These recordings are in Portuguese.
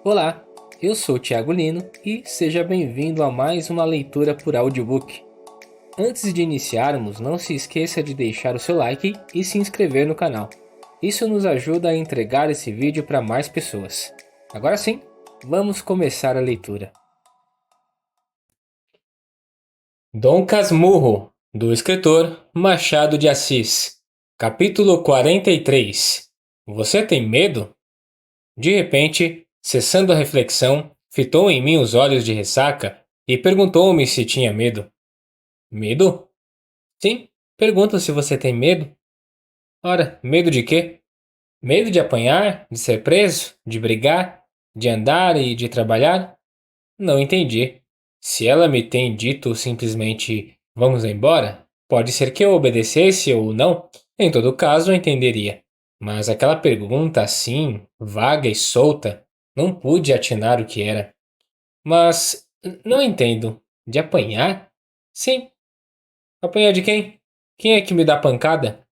Olá, eu sou o Thiago Lino e seja bem-vindo a mais uma leitura por audiobook. Antes de iniciarmos, não se esqueça de deixar o seu like e se inscrever no canal. Isso nos ajuda a entregar esse vídeo para mais pessoas. Agora sim, vamos começar a leitura. Dom Casmurro, do escritor Machado de Assis. Capítulo 43. Você tem medo? De repente, cessando a reflexão, fitou em mim os olhos de ressaca e perguntou-me se tinha medo. Medo? Sim, pergunto se você tem medo. Ora, medo de quê? Medo de apanhar, de ser preso, de brigar, de andar e de trabalhar? Não entendi. Se ela me tem dito simplesmente vamos embora, pode ser que eu obedecesse ou não. Em todo caso, eu entenderia. Mas aquela pergunta assim, vaga e solta, não pude atinar o que era. Mas não entendo. De apanhar? Sim. Apanhar de quem? Quem é que me dá pancada?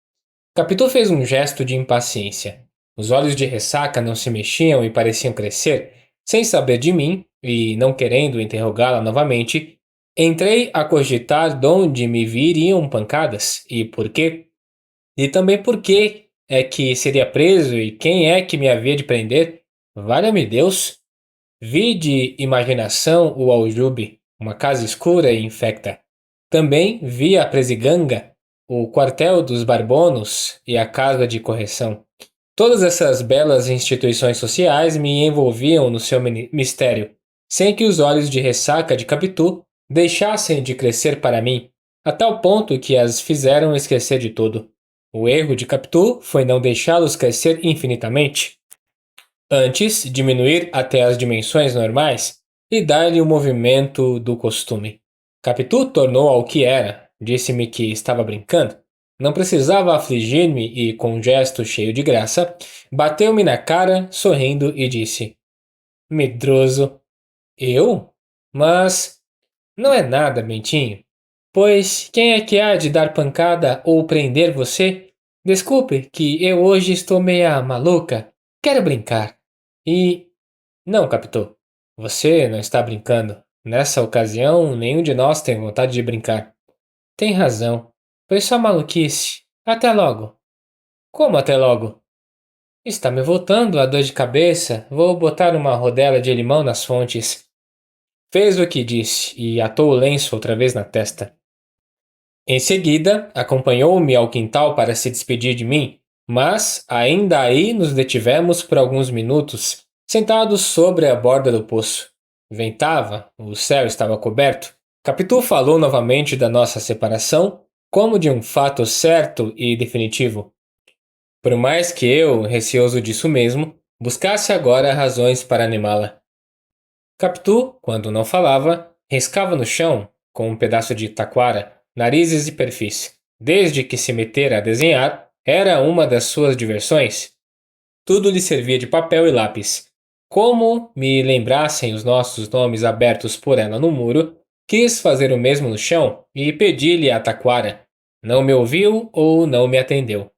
Capitu fez um gesto de impaciência. Os olhos de ressaca não se mexiam e pareciam crescer. Sem saber de mim, e não querendo interrogá-la novamente, entrei a cogitar de onde me viriam pancadas e por quê. E também por que é que seria preso e quem é que me havia de prender. Valha-me Deus! Vi de imaginação o aljube, uma casa escura e infecta. Também vi a presiganga, o quartel dos barbonos e a casa de correção. Todas essas belas instituições sociais me envolviam no seu mistério, sem que os olhos de ressaca de Capitu deixassem de crescer para mim, a tal ponto que as fizeram esquecer de tudo. O erro de Capitu foi não deixá-los crescer infinitamente. Antes, diminuir até as dimensões normais e dar-lhe o movimento do costume. Capitu tornou ao que era, disse-me que estava brincando. Não precisava afligir-me e, com um gesto cheio de graça, bateu-me na cara, sorrindo, e disse: Medroso. Eu? Mas não é nada, Bentinho. Pois quem é que há de dar pancada ou prender você? Desculpe, que eu hoje estou meia maluca. Quero brincar. E. Não, Capitão. Você não está brincando. Nessa ocasião, nenhum de nós tem vontade de brincar. Tem razão. Foi só maluquice. Até logo. Como até logo? Está me voltando a dor de cabeça. Vou botar uma rodela de limão nas fontes. Fez o que disse e atou o lenço outra vez na testa. Em seguida, acompanhou-me ao quintal para se despedir de mim, mas ainda aí nos detivemos por alguns minutos, sentados sobre a borda do poço. Ventava, o céu estava coberto. Capitu falou novamente da nossa separação, como de um fato certo e definitivo. Por mais que eu, receoso disso mesmo, buscasse agora razões para animá-la. Capitu, quando não falava, riscava no chão, com um pedaço de taquara, narizes e perfis. Desde que se metera a desenhar, era uma das suas diversões. Tudo lhe servia de papel e lápis. Como me lembrassem os nossos nomes abertos por ela no muro, quis fazer o mesmo no chão e pedi-lhe a taquara. Não me ouviu ou não me atendeu.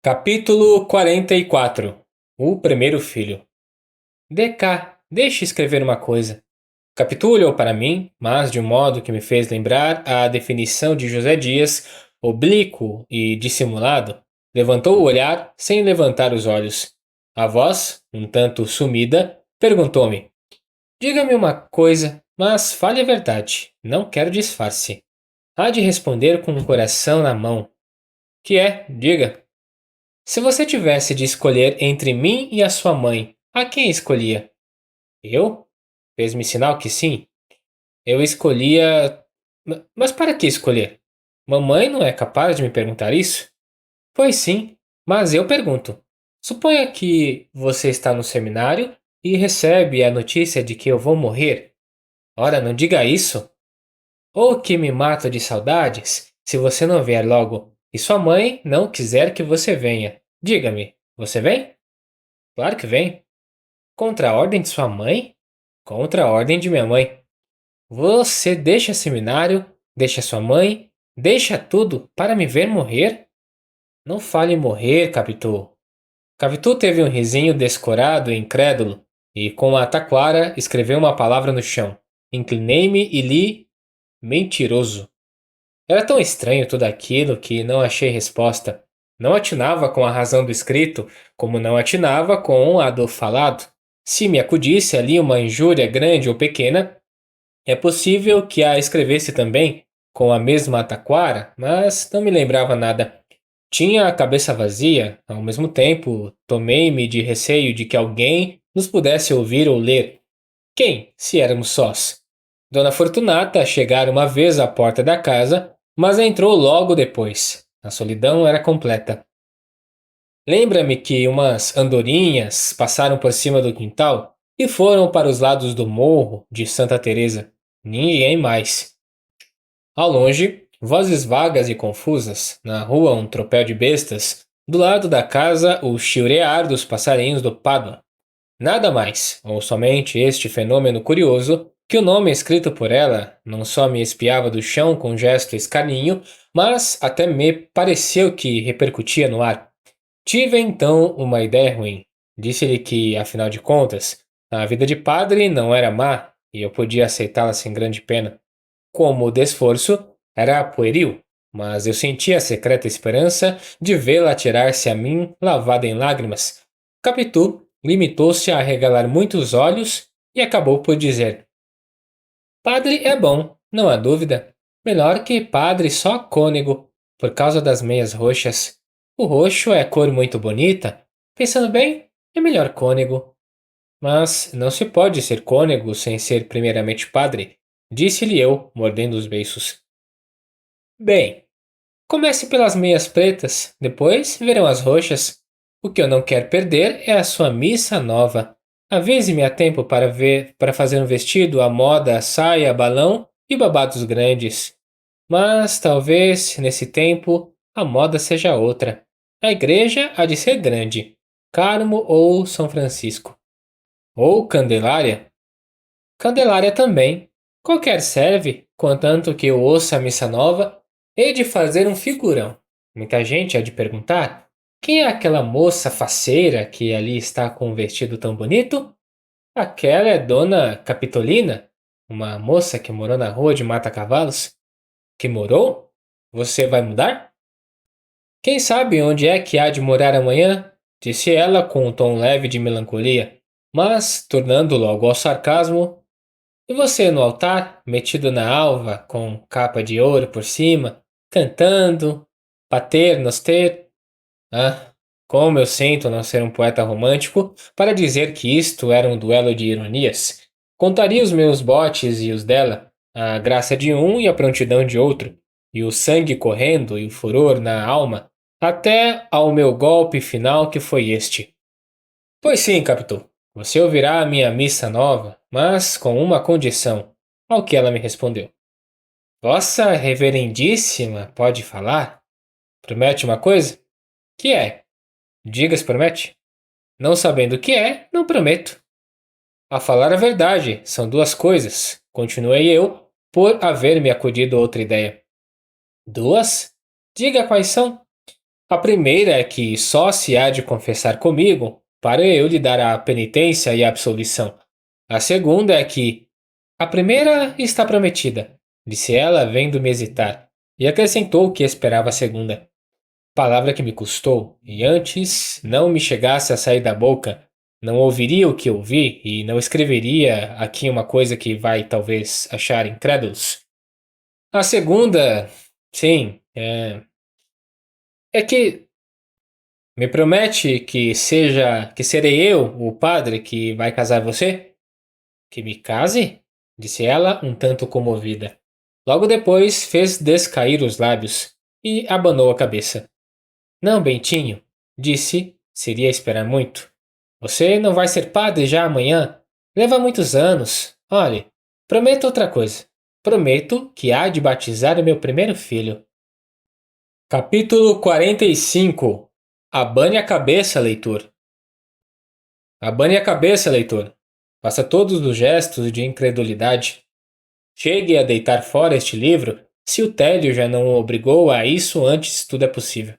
Capítulo 44. O primeiro filho. De cá, deixe escrever uma coisa. Capitu olhou para mim, mas de um modo que me fez lembrar a definição de José Dias, oblíquo e dissimulado. Levantou o olhar sem levantar os olhos. A voz, um tanto sumida, perguntou-me: Diga-me uma coisa, mas fale a verdade. Não quero disfarce. Há de responder com o coração na mão. Que é? Diga. Se você tivesse de escolher entre mim e a sua mãe, a quem escolhia? Eu? Fez-me sinal que sim. Eu escolhia. Mas para que escolher? Mamãe não é capaz de me perguntar isso? Pois sim, mas eu pergunto. Suponha que você está no seminário e recebe a notícia de que eu vou morrer. Ora, não diga isso. Ou que me mato de saudades se você não vier logo e sua mãe não quiser que você venha. Diga-me, você vem? Claro que vem. Contra a ordem de sua mãe? Contra a ordem de minha mãe. Você deixa seminário, deixa sua mãe, deixa tudo para me ver morrer? Não fale em morrer, Capitu. Capitu teve um risinho descorado e incrédulo. e com a taquara escreveu uma palavra no chão. Inclinei-me e li mentiroso. Era tão estranho tudo aquilo que não achei resposta. Não atinava com a razão do escrito, como não atinava com a do falado. Se me acudisse ali uma injúria grande ou pequena, é possível que a escrevesse também com a mesma taquara, mas não me lembrava nada. Tinha a cabeça vazia, ao mesmo tempo, tomei-me de receio de que alguém nos pudesse ouvir ou ler. Quem, se éramos sós? Dona Fortunata chegara uma vez à porta da casa, mas entrou logo depois. A solidão era completa. Lembra-me que umas andorinhas passaram por cima do quintal e foram para os lados do morro de Santa Teresa. Ninguém mais. Ao longe, vozes vagas e confusas, na rua um tropel de bestas, do lado da casa o chilrear dos passarinhos do Pádua. Nada mais, ou somente este fenômeno curioso, que o nome escrito por ela não só me espiava do chão com gesto escarninho, mas até me pareceu que repercutia no ar. Tive então uma ideia ruim. Disse-lhe que, afinal de contas, a vida de padre não era má e eu podia aceitá-la sem grande pena. Como o desforço era pueril, mas eu sentia a secreta esperança de vê-la atirar-se a mim lavada em lágrimas. Capitu limitou-se a arregalar muitos olhos e acabou por dizer: Padre é bom, não há dúvida. Melhor que padre só cônego, por causa das meias roxas. O roxo é cor muito bonita. Pensando bem, é melhor cônego. Mas não se pode ser cônego sem ser primeiramente padre, disse-lhe eu, mordendo os beiços. Bem, comece pelas meias pretas, depois verão as roxas. O que eu não quero perder é a sua missa nova. Avise-me a tempo para fazer um vestido à moda, saia, balão e babados grandes. Mas talvez, nesse tempo, a moda seja outra. A igreja há de ser grande, Carmo ou São Francisco. Ou Candelária. Candelária também. Qualquer serve, contanto que eu ouça a missa nova, e de fazer um figurão. Muita gente há de perguntar: quem é aquela moça faceira que ali está com um vestido tão bonito? Aquela é Dona Capitolina, uma moça que morou na rua de Mata-Cavalos. Que morou? Você vai mudar? Quem sabe onde é que há de morar amanhã? Disse ela com um tom leve de melancolia, mas, tornando logo ao sarcasmo: e você no altar, metido na alva, com capa de ouro por cima, cantando, pater noster? Ah, como eu sinto não ser um poeta romântico para dizer que isto era um duelo de ironias. Contaria os meus botes e os dela, a graça de um e a prontidão de outro, e o sangue correndo e o furor na alma, até ao meu golpe final que foi este. Pois sim, capitão. Você ouvirá a minha missa nova, mas com uma condição. Ao que ela me respondeu: Vossa Reverendíssima pode falar? Promete uma coisa? Que é? Diga se promete. Não sabendo o que é, não prometo. A falar a verdade, são duas coisas, continuei eu, por haver me acudido a outra ideia. Duas? Diga quais são. A primeira é que só se há de confessar comigo para eu lhe dar a penitência e a absolvição. A segunda é que a primeira está prometida, disse ela, vendo-me hesitar, e acrescentou que esperava a segunda. Palavra que me custou, e antes não me chegasse a sair da boca, não ouviria o que ouvi e não escreveria aqui uma coisa que vai talvez achar incrédulos. A segunda, sim, é que me promete que serei eu, o padre, que vai casar você? Que me case? Disse ela, um tanto comovida. Logo depois fez descair os lábios e abanou a cabeça. Não, Bentinho, disse, seria esperar muito. Você não vai ser padre já amanhã? Leva muitos anos. Olhe, prometo outra coisa. Prometo que há de batizar o meu primeiro filho. Capítulo 45. Abane a cabeça, leitor. Abane a cabeça, leitor. Faça todos os gestos de incredulidade. Chegue a deitar fora este livro se o tédio já não o obrigou a isso antes tudo é possível.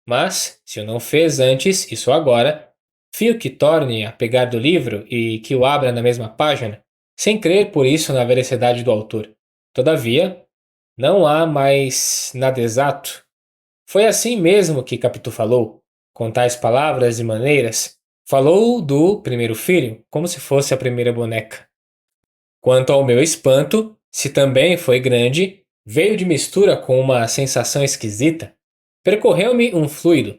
Mas, se o não fez antes, isso agora, fio que torne a pegar do livro e que o abra na mesma página, sem crer por isso na veracidade do autor. Todavia, não há mais nada exato. Foi assim mesmo que Capitu falou, com tais palavras e maneiras. Falou do primeiro filho, como se fosse a primeira boneca. Quanto ao meu espanto, se também foi grande, veio de mistura com uma sensação esquisita. Percorreu-me um fluido.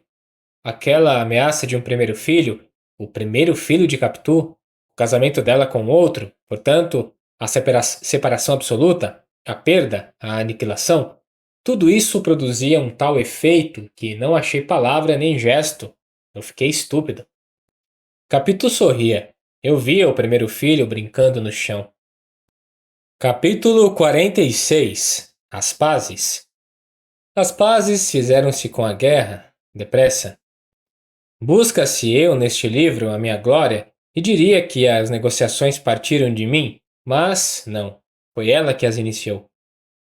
Aquela ameaça de um primeiro filho, o primeiro filho de Capitu, o casamento dela com outro, portanto, a separação absoluta, a perda, a aniquilação, tudo isso produzia um tal efeito que não achei palavra nem gesto. Eu fiquei estúpido. Capitu sorria. Eu via o primeiro filho brincando no chão. Capítulo 46. As pazes. As pazes fizeram-se com a guerra, depressa. Busca-se eu neste livro a minha glória, e diria que as negociações partiram de mim, mas não, foi ela que as iniciou.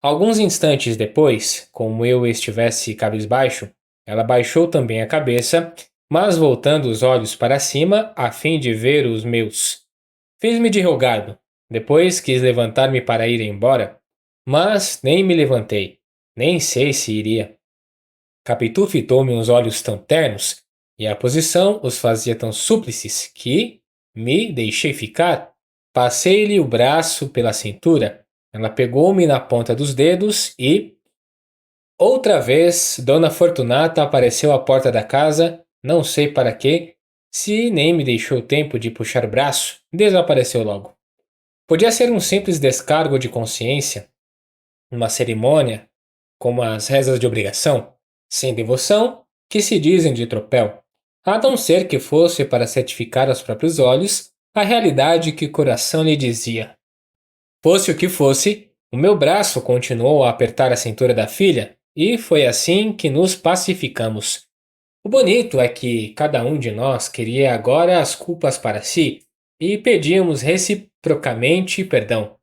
Alguns instantes depois, como eu estivesse cabisbaixo, ela baixou também a cabeça, mas voltando os olhos para cima a fim de ver os meus. Fiz-me de rogado, depois quis levantar-me para ir embora, mas nem me levantei, nem sei se iria. Capitu fitou-me uns olhos tão ternos, e a posição os fazia tão súplices que me deixei ficar. Passei-lhe o braço pela cintura. Ela pegou-me na ponta dos dedos e. Outra vez, Dona Fortunata apareceu à porta da casa, não sei para quê, se nem me deixou tempo de puxar o braço, desapareceu logo. Podia ser um simples descargo de consciência, uma cerimônia, como as rezas de obrigação, sem devoção, que se dizem de tropel, a não ser que fosse para certificar aos próprios olhos a realidade que o coração lhe dizia. Fosse o que fosse, o meu braço continuou a apertar a cintura da filha, e foi assim que nos pacificamos. O bonito é que cada um de nós queria agora as culpas para si, e pedíamos reciprocamente perdão.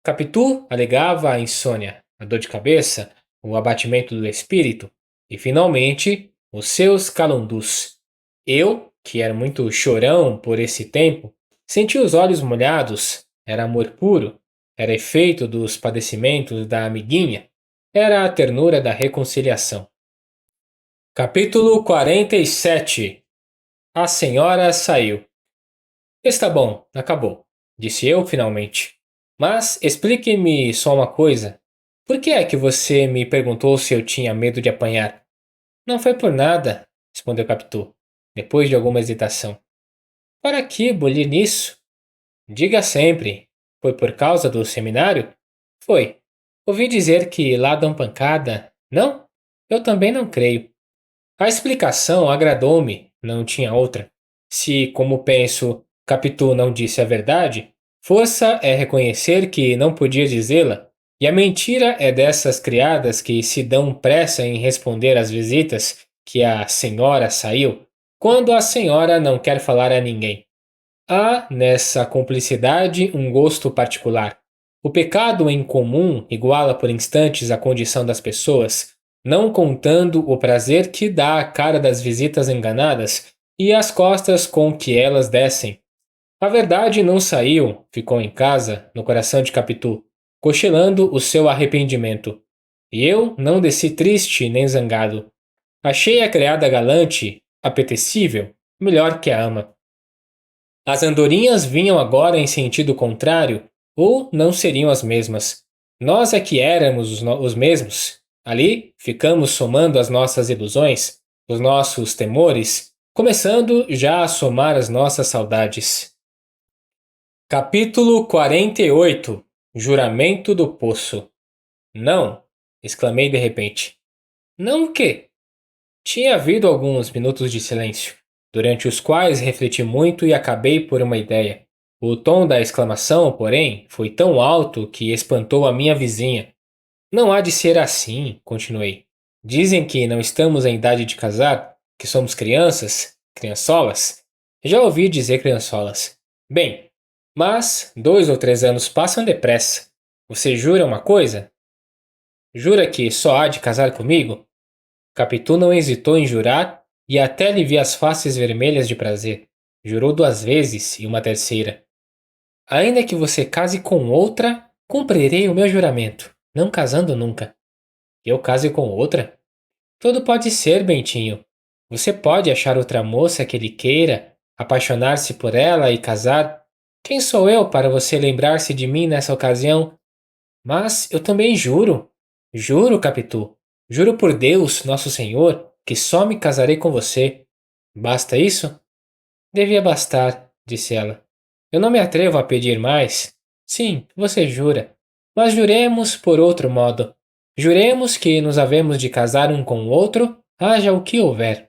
Capitu alegava a insônia, a dor de cabeça, o abatimento do espírito e, finalmente, os seus calundus. Eu, que era muito chorão por esse tempo, senti os olhos molhados, era amor puro, era efeito dos padecimentos da amiguinha, era a ternura da reconciliação. Capítulo 47. A senhora saiu. Está bom, acabou, disse eu finalmente. Mas explique-me só uma coisa. Por que é que você me perguntou se eu tinha medo de apanhar? Não foi por nada, respondeu Capitu, depois de alguma hesitação. Para que bulir nisso? Diga sempre. Foi por causa do seminário? Foi. Ouvi dizer que lá dão pancada. Não? Eu também não creio. A explicação agradou-me, não tinha outra. Se, como penso, Capitu não disse a verdade, força é reconhecer que não podia dizê-la, e a mentira é dessas criadas que se dão pressa em responder às visitas que a senhora saiu, quando a senhora não quer falar a ninguém. Há nessa cumplicidade um gosto particular. O pecado em comum iguala por instantes a condição das pessoas, não contando o prazer que dá a cara das visitas enganadas e as costas com que elas descem. A verdade não saiu, ficou em casa, no coração de Capitu, cochilando o seu arrependimento. E eu não desci triste nem zangado. Achei a criada galante, apetecível, melhor que a ama. As andorinhas vinham agora em sentido contrário, ou não seriam as mesmas. Nós é que éramos os mesmos. Ali ficamos somando as nossas ilusões, os nossos temores, começando já a somar as nossas saudades. Capítulo 48. Juramento do Poço. Não, exclamei de repente. Não o quê? Tinha havido alguns minutos de silêncio, durante os quais refleti muito e acabei por uma ideia. O tom da exclamação, porém, foi tão alto que espantou a minha vizinha. Não há de ser assim, continuei. Dizem que não estamos em idade de casar, que somos crianças, criançolas. Já ouvi dizer criançolas. Bem, mas 2 ou 3 anos passam depressa. Você jura uma coisa? Jura que só há de casar comigo? Capitu não hesitou em jurar e até lhe vi as faces vermelhas de prazer. Jurou 2 vezes e uma terceira. Ainda que você case com outra, cumprirei o meu juramento, não casando nunca. Eu case com outra? Tudo pode ser, Bentinho. Você pode achar outra moça que ele queira, apaixonar-se por ela e casar. Quem sou eu para você lembrar-se de mim nessa ocasião? Mas eu também juro. Juro, Capitu. Juro por Deus, nosso Senhor, que só me casarei com você. Basta isso? Devia bastar, disse ela. Eu não me atrevo a pedir mais. Sim, você jura. Mas juremos por outro modo. Juremos que nos havemos de casar um com o outro, haja o que houver.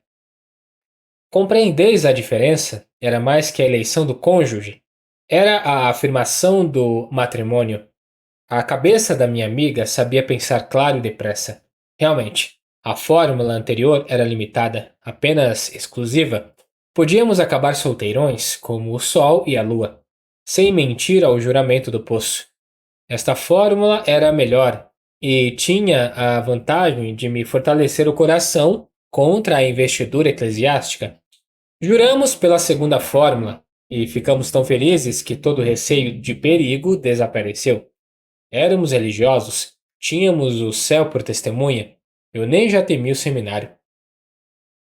Compreendeis a diferença? Era mais que a eleição do cônjuge. Era a afirmação do matrimônio. A cabeça da minha amiga sabia pensar claro e depressa. Realmente, a fórmula anterior era limitada, apenas exclusiva. Podíamos acabar solteirões, como o sol e a lua, sem mentir ao juramento do poço. Esta fórmula era a melhor e tinha a vantagem de me fortalecer o coração contra a investidura eclesiástica. Juramos pela segunda fórmula e ficamos tão felizes que todo receio de perigo desapareceu. Éramos religiosos, tínhamos o céu por testemunha. Eu nem já temi o seminário.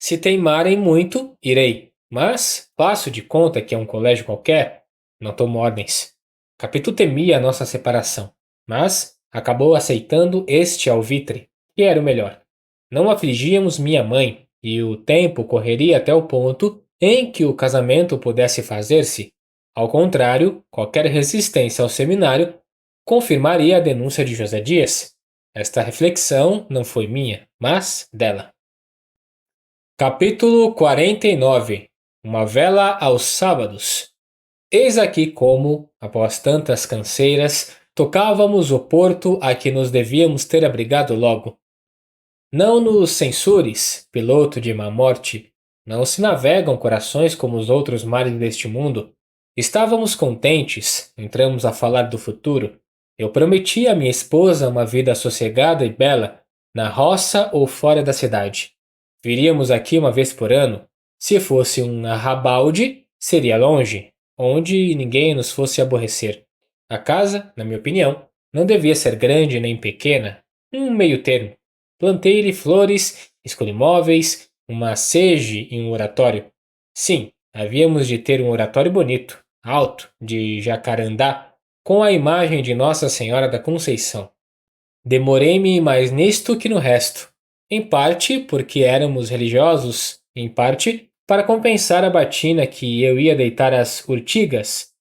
Se teimarem muito, irei, mas faço de conta que é um colégio qualquer. Não tomo ordens. Capitu temia a nossa separação, mas acabou aceitando este alvitre, que era o melhor. Não afligíamos minha mãe, e o tempo correria até o ponto em que o casamento pudesse fazer-se. Ao contrário, qualquer resistência ao seminário confirmaria a denúncia de José Dias. Esta reflexão não foi minha, mas dela. Capítulo 49. Uma vela aos sábados. Eis aqui como, após tantas canseiras, tocávamos o porto a que nos devíamos ter abrigado logo. Não nos censures, piloto de má morte, não se navegam corações como os outros mares deste mundo. Estávamos contentes, entramos a falar do futuro. Eu prometi a minha esposa uma vida sossegada e bela, na roça ou fora da cidade. Viríamos aqui uma vez por ano. Se fosse um arrabalde, seria longe, onde ninguém nos fosse aborrecer. A casa, na minha opinião, não devia ser grande nem pequena, um meio termo. Plantei-lhe flores, escolhi móveis, uma sege e um oratório. Sim, havíamos de ter um oratório bonito, alto, de jacarandá, com a imagem de Nossa Senhora da Conceição. Demorei-me mais nisto que no resto, em parte porque éramos religiosos, em parte para compensar a batina que eu ia deitar às urtigas.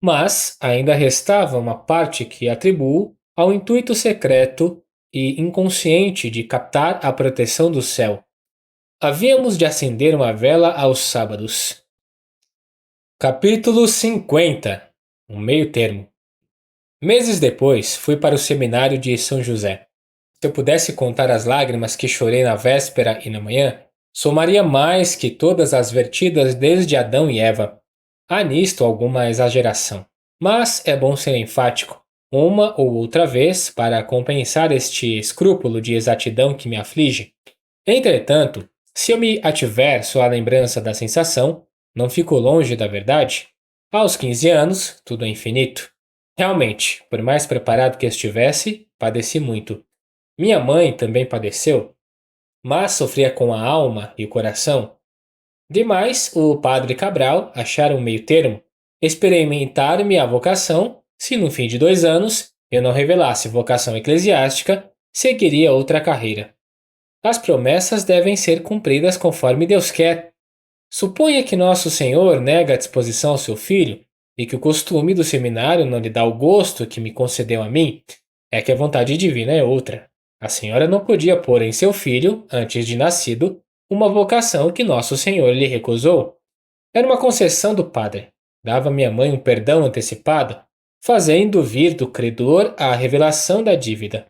Mas ainda restava uma parte que atribuo ao intuito secreto e inconsciente de captar a proteção do céu. Havíamos de acender uma vela aos sábados. Capítulo 50. Um meio termo. Meses depois, fui para o seminário de São José. Se eu pudesse contar as lágrimas que chorei na véspera e na manhã, somaria mais que todas as vertidas desde Adão e Eva. Há nisto alguma exageração, mas é bom ser enfático, uma ou outra vez, para compensar este escrúpulo de exatidão que me aflige. Entretanto, se eu me ativer só à lembrança da sensação, não fico longe da verdade. Aos 15 anos, tudo é infinito. Realmente, por mais preparado que estivesse, padeci muito. Minha mãe também padeceu, mas sofria com a alma e o coração. Demais, o padre Cabral achara um meio termo, experimentar-me a vocação, se no fim de 2 anos eu não revelasse vocação eclesiástica, seguiria outra carreira. As promessas devem ser cumpridas conforme Deus quer. Suponha que Nosso Senhor nega a disposição ao seu filho e que o costume do seminário não lhe dá o gosto que me concedeu a mim, é que a vontade divina é outra. A senhora não podia pôr em seu filho, antes de nascido, uma vocação que Nosso Senhor lhe recusou. Era uma concessão do padre. Dava à minha mãe um perdão antecipado, fazendo vir do credor a revelação da dívida.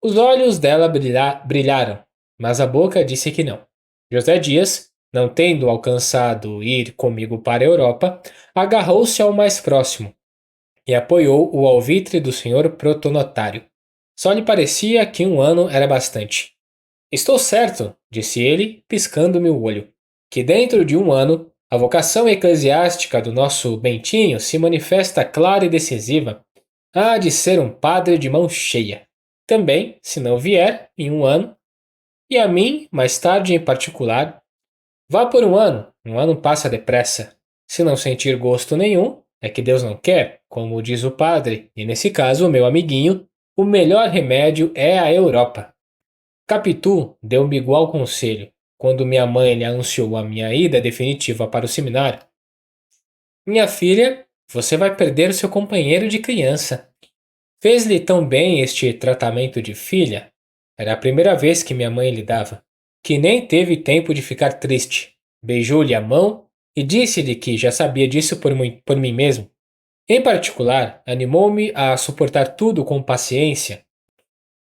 Os olhos dela brilharam, mas a boca disse que não. José Dias, não tendo alcançado ir comigo para a Europa, agarrou-se ao mais próximo e apoiou o alvitre do senhor protonotário. Só lhe parecia que 1 ano era bastante. Estou certo, disse ele, piscando-me o olho, que dentro de 1 ano A vocação eclesiástica do nosso Bentinho se manifesta clara e decisiva. Há de ser um padre de mão cheia. Também, se não vier, em um ano, e a mim, mais tarde em particular, vá por um ano passa depressa. Se não sentir gosto nenhum, é que Deus não quer, como diz o padre, e nesse caso, o meu amiguinho, o melhor remédio é a Europa. Capitu deu-me igual conselho, quando minha mãe lhe anunciou a minha ida definitiva para o seminário. Minha filha, você vai perder o seu companheiro de criança. Fez-lhe tão bem este tratamento de filha, era a primeira vez que minha mãe lhe dava, que nem teve tempo de ficar triste. Beijou-lhe a mão e disse-lhe que já sabia disso por mim mesmo. Em particular, animou-me a suportar tudo com paciência.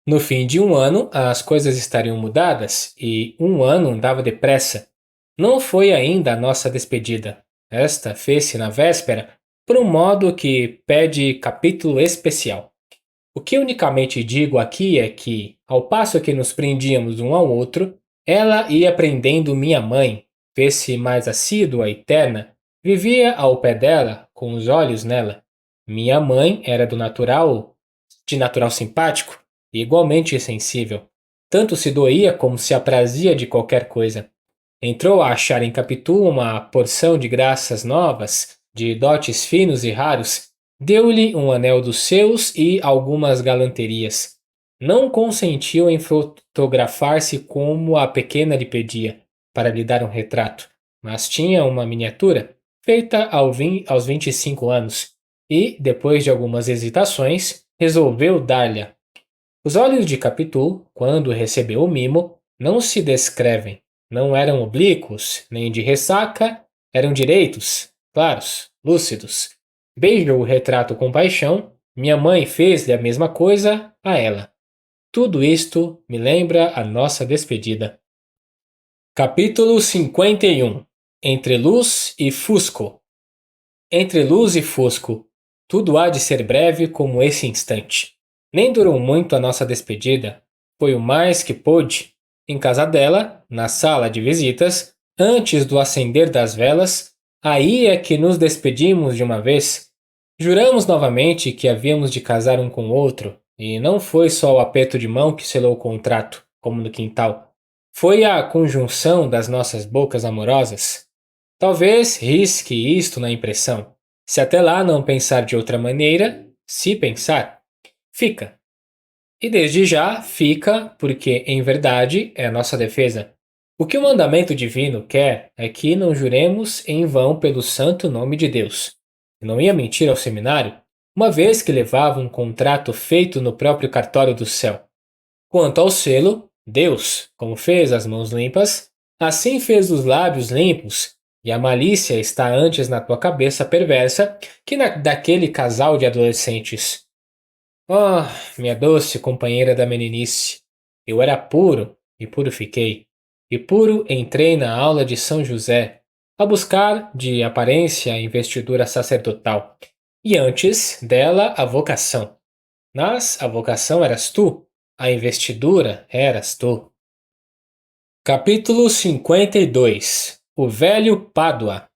No fim de um ano, as coisas estariam mudadas e um ano andava depressa. Não foi ainda a nossa despedida. Esta fez-se na véspera, por um modo que pede capítulo especial. O que unicamente digo aqui é que, ao passo que nos prendíamos um ao outro, ela ia prendendo minha mãe, fez-se mais assídua e terna, vivia ao pé dela, com os olhos nela. Minha mãe era de natural simpático e igualmente sensível. Tanto se doía como se aprazia de qualquer coisa. Entrou a achar em Capitu uma porção de graças novas, de dotes finos e raros. Deu-lhe um anel dos seus e algumas galanterias. Não consentiu em fotografar-se como a pequena lhe pedia, para lhe dar um retrato, mas tinha uma miniatura, feita aos 25 anos, e, depois de algumas hesitações, resolveu dar-lhe. Os olhos de Capitu, quando recebeu o mimo, não se descrevem. Não eram oblíquos, nem de ressaca, eram direitos, claros, lúcidos. Beijou o retrato com paixão, minha mãe fez-lhe a mesma coisa a ela. Tudo isto me lembra a nossa despedida. Capítulo 51. Entre luz e fusco. Entre luz e fusco, tudo há de ser breve como esse instante. Nem durou muito a nossa despedida, foi o mais que pôde. Em casa dela, na sala de visitas, antes do acender das velas, aí é que nos despedimos de uma vez. Juramos novamente que havíamos de casar um com o outro, e não foi só o aperto de mão que selou o contrato, como no quintal. Foi a conjunção das nossas bocas amorosas. Talvez risque isto na impressão. Se até lá não pensar de outra maneira, se pensar, fica. E desde já fica, porque em verdade é a nossa defesa. O que o mandamento divino quer é que não juremos em vão pelo santo nome de Deus. Eu não ia mentir ao seminário, uma vez que levava um contrato feito no próprio cartório do céu. Quanto ao selo, Deus, como fez as mãos limpas, assim fez os lábios limpos, e a malícia está antes na tua cabeça perversa que na daquele casal de adolescentes. Oh, minha doce companheira da meninice, eu era puro, e puro fiquei, e puro entrei na aula de São José, a buscar de aparência a investidura sacerdotal, e antes dela a vocação. Mas a vocação eras tu, a investidura eras tu. Capítulo 52. O velho Pádua.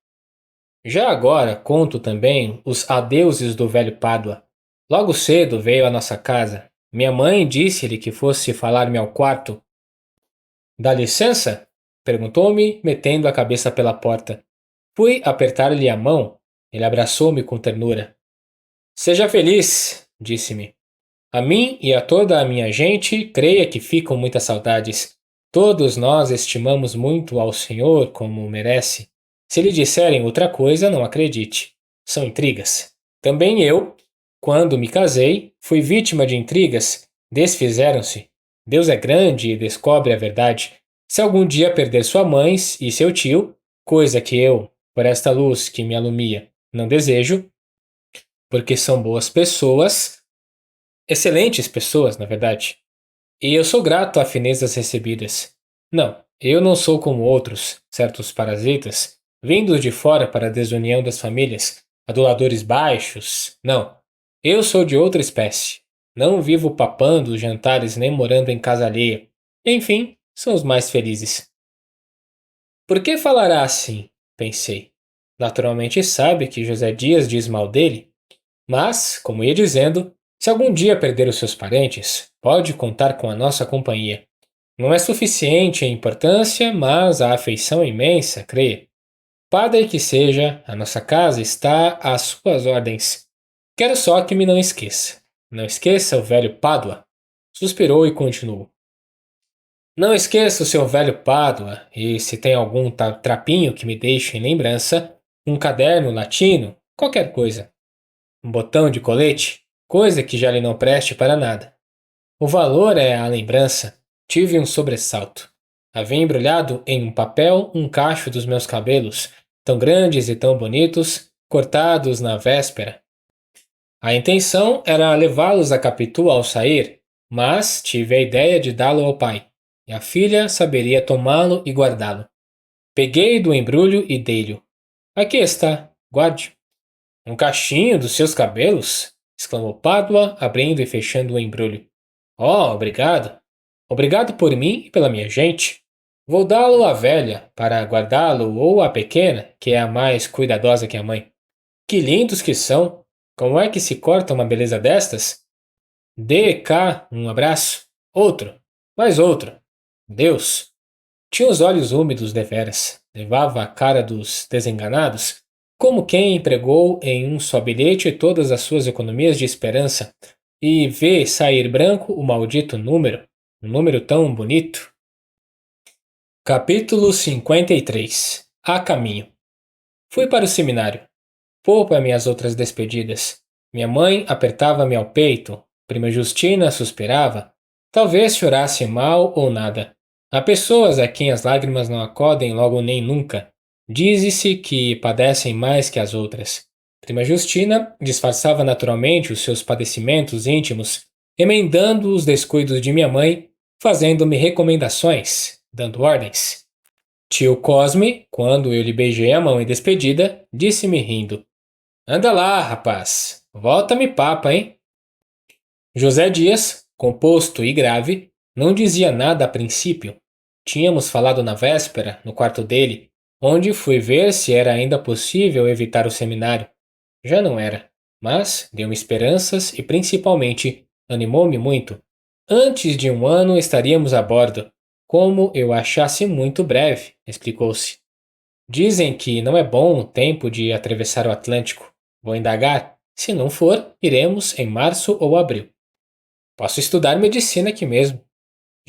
Já agora conto também os adeuses do velho Pádua. Logo cedo veio à nossa casa. Minha mãe disse-lhe que fosse falar-me ao quarto. Dá licença? Perguntou-me, metendo a cabeça pela porta. Fui apertar-lhe a mão. Ele abraçou-me com ternura. Seja feliz, disse-me. A mim e a toda a minha gente, creia que ficam muitas saudades. Todos nós estimamos muito ao Senhor como merece. Se lhe disserem outra coisa, não acredite. São intrigas. Também eu, quando me casei, fui vítima de intrigas. Desfizeram-se. Deus é grande e descobre a verdade. Se algum dia perder sua mãe e seu tio, coisa que eu, por esta luz que me alumia, não desejo, porque são boas pessoas, excelentes pessoas, na verdade. E eu sou grato a finezas recebidas. Não, eu não sou como outros, certos parasitas, vindos de fora para a desunião das famílias, aduladores baixos. Não, eu sou de outra espécie. Não vivo papando os jantares nem morando em casa alheia. Enfim, são os mais felizes. Por que falará assim? Pensei. Naturalmente sabe que José Dias diz mal dele, mas, como ia dizendo, se algum dia perder os seus parentes, pode contar com a nossa companhia. Não é suficiente em importância, mas a afeição é imensa, creia. Padre que seja, a nossa casa está às suas ordens. Quero só que me não esqueça. Não esqueça o velho Pádua. Suspirou e continuou. Não esqueça o seu velho Pádua, e se tem algum trapinho que me deixe em lembrança, um caderno latino, qualquer coisa. Um botão de colete, coisa que já lhe não preste para nada. O valor é a lembrança. Tive um sobressalto. Havia embrulhado em um papel um cacho dos meus cabelos, tão grandes e tão bonitos, cortados na véspera. A intenção era levá-los a Capitu ao sair, mas tive a ideia de dá-lo ao pai, e a filha saberia tomá-lo e guardá-lo. Peguei do embrulho e dei-lhe. Aqui está, guarde. Um cachinho dos seus cabelos? Exclamou Pádua, abrindo e fechando o embrulho. Oh, obrigado. Obrigado por mim e pela minha gente. Vou dá-lo à velha, para guardá-lo, ou à pequena, que é a mais cuidadosa que a mãe. Que lindos que são! Como é que se corta uma beleza destas? Dê cá um abraço. Outro. Mais outro. Deus! Tinha os olhos úmidos deveras. Levava a cara dos desenganados, como quem empregou em um só bilhete todas as suas economias de esperança, e vê sair branco o maldito número, um número tão bonito. Capítulo 53. A caminho. Fui para o seminário. Poupa minhas outras despedidas. Minha mãe apertava-me ao peito, prima Justina suspirava. Talvez chorasse mal ou nada. Há pessoas a quem as lágrimas não acodem logo nem nunca. Dize-se que padecem mais que as outras. Prima Justina disfarçava naturalmente os seus padecimentos íntimos, emendando os descuidos de minha mãe, fazendo-me recomendações, dando ordens. Tio Cosme, quando eu lhe beijei a mão em despedida, disse-me rindo: Anda lá, rapaz, volta-me papa, hein? José Dias, composto e grave, não dizia nada a princípio. Tínhamos falado na véspera, no quarto dele, onde fui ver se era ainda possível evitar o seminário. Já não era, mas deu-me esperanças e, principalmente, animou-me muito. Antes de um ano estaríamos a bordo, como eu achasse muito breve, explicou-se. Dizem que não é bom o tempo de atravessar o Atlântico. Vou indagar. Se não for, iremos em março ou abril. Posso estudar medicina aqui mesmo.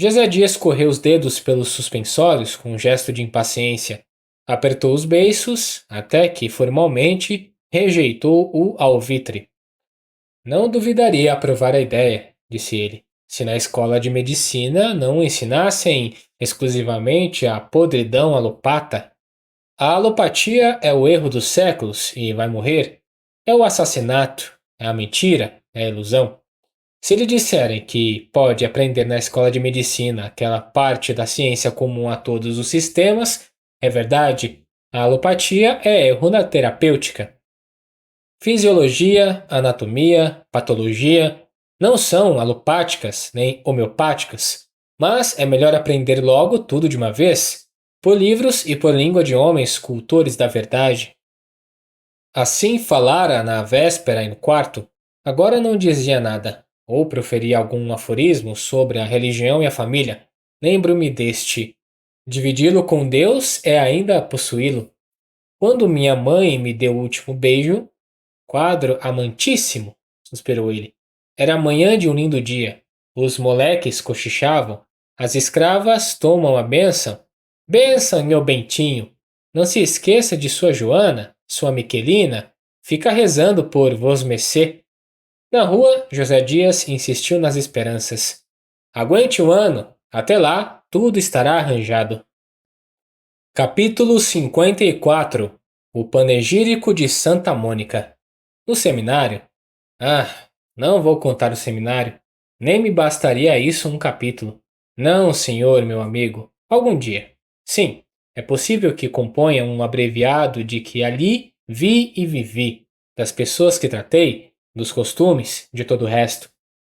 José Dias correu os dedos pelos suspensórios com um gesto de impaciência. Apertou os beiços, até que, formalmente, rejeitou o alvitre. Não duvidaria aprovar a ideia, disse ele, se na escola de medicina não ensinassem exclusivamente a podridão alopata. A alopatia é o erro dos séculos e vai morrer. É o assassinato, é a mentira, é a ilusão. Se lhe disserem que pode aprender na escola de medicina aquela parte da ciência comum a todos os sistemas, é verdade. A alopatia é erro na terapêutica. Fisiologia, anatomia, patologia não são alopáticas nem homeopáticas, mas é melhor aprender logo tudo de uma vez, por livros e por língua de homens cultores da verdade. Assim falara na véspera e no quarto, agora não dizia nada, ou proferia algum aforismo sobre a religião e a família. Lembro-me deste: dividi-lo com Deus é ainda possuí-lo. Quando minha mãe me deu o último beijo, quadro amantíssimo, suspirou ele. Era a manhã de um lindo dia. Os moleques cochichavam. As escravas tomam a bênção. Bênção, meu bentinho. Não se esqueça de sua Joana, sua Miquelina. Fica rezando por vosmecê. Na rua, José Dias insistiu nas esperanças. Aguente um ano. Até lá, tudo estará arranjado. Capítulo 54. O Panegírico de Santa Mônica. No seminário? Ah, não vou contar o seminário. Nem me bastaria isso um capítulo. Não, senhor, meu amigo. Algum dia. Sim, é possível que componha um abreviado de que ali vi e vivi, das pessoas que tratei, dos costumes, de todo o resto.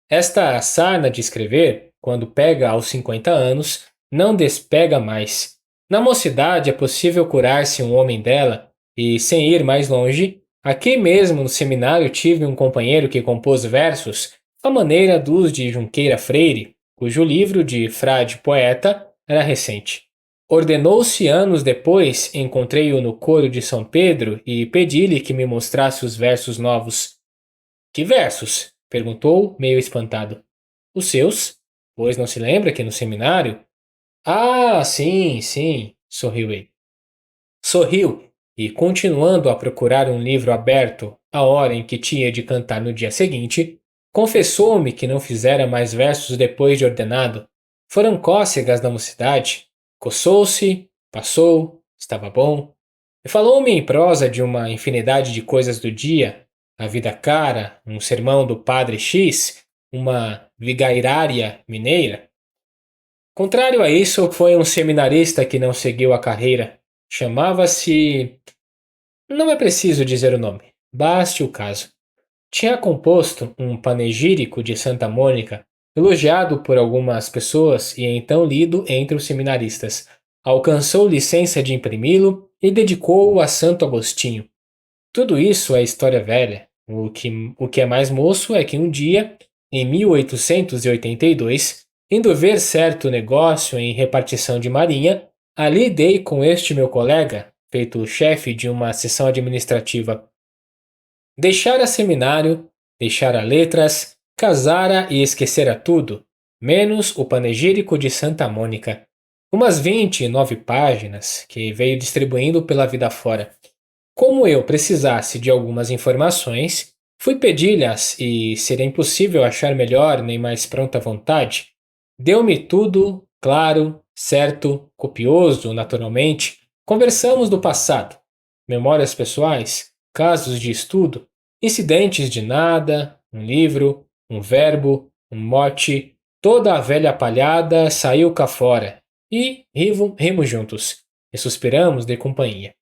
Esta sarna de escrever, quando pega aos 50 anos, não despega mais. Na mocidade é possível curar-se um homem dela, E sem ir mais longe, aqui mesmo no seminário tive um companheiro que compôs versos à maneira dos de Junqueira Freire, cujo livro de Frade Poeta era recente. Ordenou-se anos depois, encontrei-o no coro de São Pedro e pedi-lhe que me mostrasse os versos novos. Que versos? Perguntou, meio espantado. Os seus? Pois não se lembra que no seminário? Ah, sim, sim, sorriu ele. Sorriu e, continuando a procurar um livro aberto à hora em que tinha de cantar no dia seguinte, confessou-me que não fizera mais versos depois de ordenado. Foram cócegas da mocidade. Coçou-se, passou, estava bom. E falou-me em prosa de uma infinidade de coisas do dia, a vida cara, um sermão do padre X, uma vigairária mineira. Contrário a isso, foi um seminarista que não seguiu a carreira. Chamava-se. Não é preciso dizer o nome, baste o caso. Tinha composto um panegírico de Santa Mônica, elogiado por algumas pessoas e então lido entre os seminaristas. Alcançou licença de imprimi-lo e dedicou-o a Santo Agostinho. Tudo isso é história velha. O que é mais moço é que um dia, em 1882, indo ver certo negócio em repartição de marinha, ali dei com este meu colega, feito chefe de uma seção administrativa. Deixara seminário, deixara letras, casara e esquecera tudo, menos o panegírico de Santa Mônica. Umas 29 páginas que veio distribuindo pela vida fora. Como eu precisasse de algumas informações, fui pedi-las e seria impossível achar melhor nem mais pronta vontade. Deu-me tudo, claro, certo, copioso, naturalmente. Conversamos do passado, memórias pessoais, casos de estudo, incidentes de nada, um livro, um verbo, um mote, toda a velha palhada saiu cá fora. E rimos juntos, e suspiramos de companhia.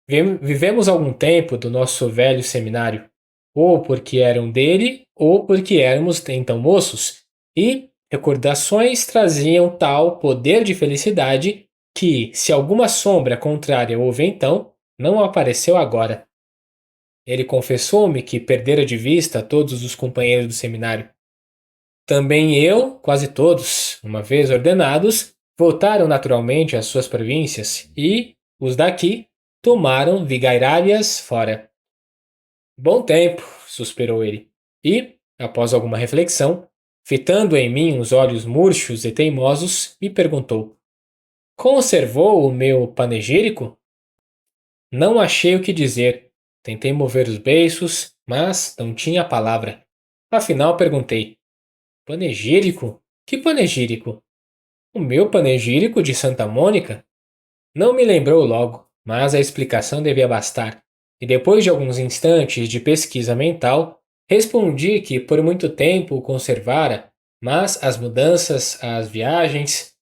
Vivemos algum tempo do nosso velho seminário, ou porque eram dele, ou porque éramos então moços, e recordações traziam tal poder de felicidade que, se alguma sombra contrária houve então, não apareceu agora. Ele confessou-me que perdera de vista todos os companheiros do seminário. Também eu, quase todos, uma vez ordenados, voltaram naturalmente às suas províncias e, os daqui, tomaram vigairárias fora. Bom tempo, suspirou ele. E, após alguma reflexão, fitando em mim os olhos murchos e teimosos, me perguntou: Conservou o meu panegírico? Não achei o que dizer. Tentei mover os beiços, mas não tinha palavra. Afinal, perguntei: Panegírico? Que panegírico? O meu panegírico de Santa Mônica? Não me lembrou logo, mas a explicação devia bastar, e depois de alguns instantes de pesquisa mental, respondi que por muito tempo o conservara, mas as mudanças, as viagens,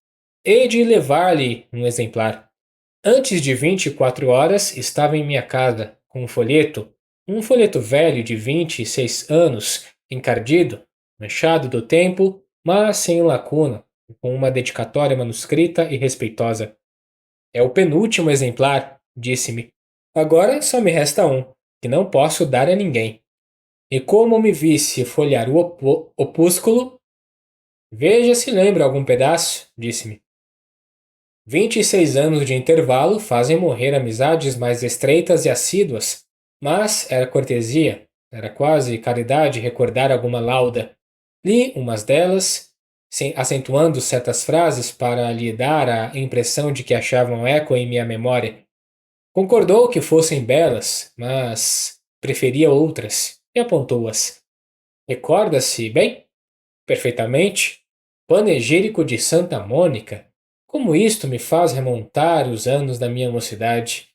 hei de levar-lhe um exemplar. Antes de 24 horas estava em minha casa, com um folheto velho de 26 anos, encardido, manchado do tempo, mas sem lacuna, com uma dedicatória manuscrita e respeitosa. É o penúltimo exemplar, disse-me. Agora só me resta um, que não posso dar a ninguém. E como me visse folhear o opúsculo, veja se lembra algum pedaço, disse-me. 26 anos de intervalo fazem morrer amizades mais estreitas e assíduas, mas era cortesia, era quase caridade recordar alguma lauda. Li umas delas, acentuando certas frases para lhe dar a impressão de que achavam eco em minha memória. Concordou que fossem belas, mas preferia outras, e apontou-as. Recorda-se bem? Perfeitamente. Panegírico de Santa Mônica. Como isto me faz remontar os anos da minha mocidade.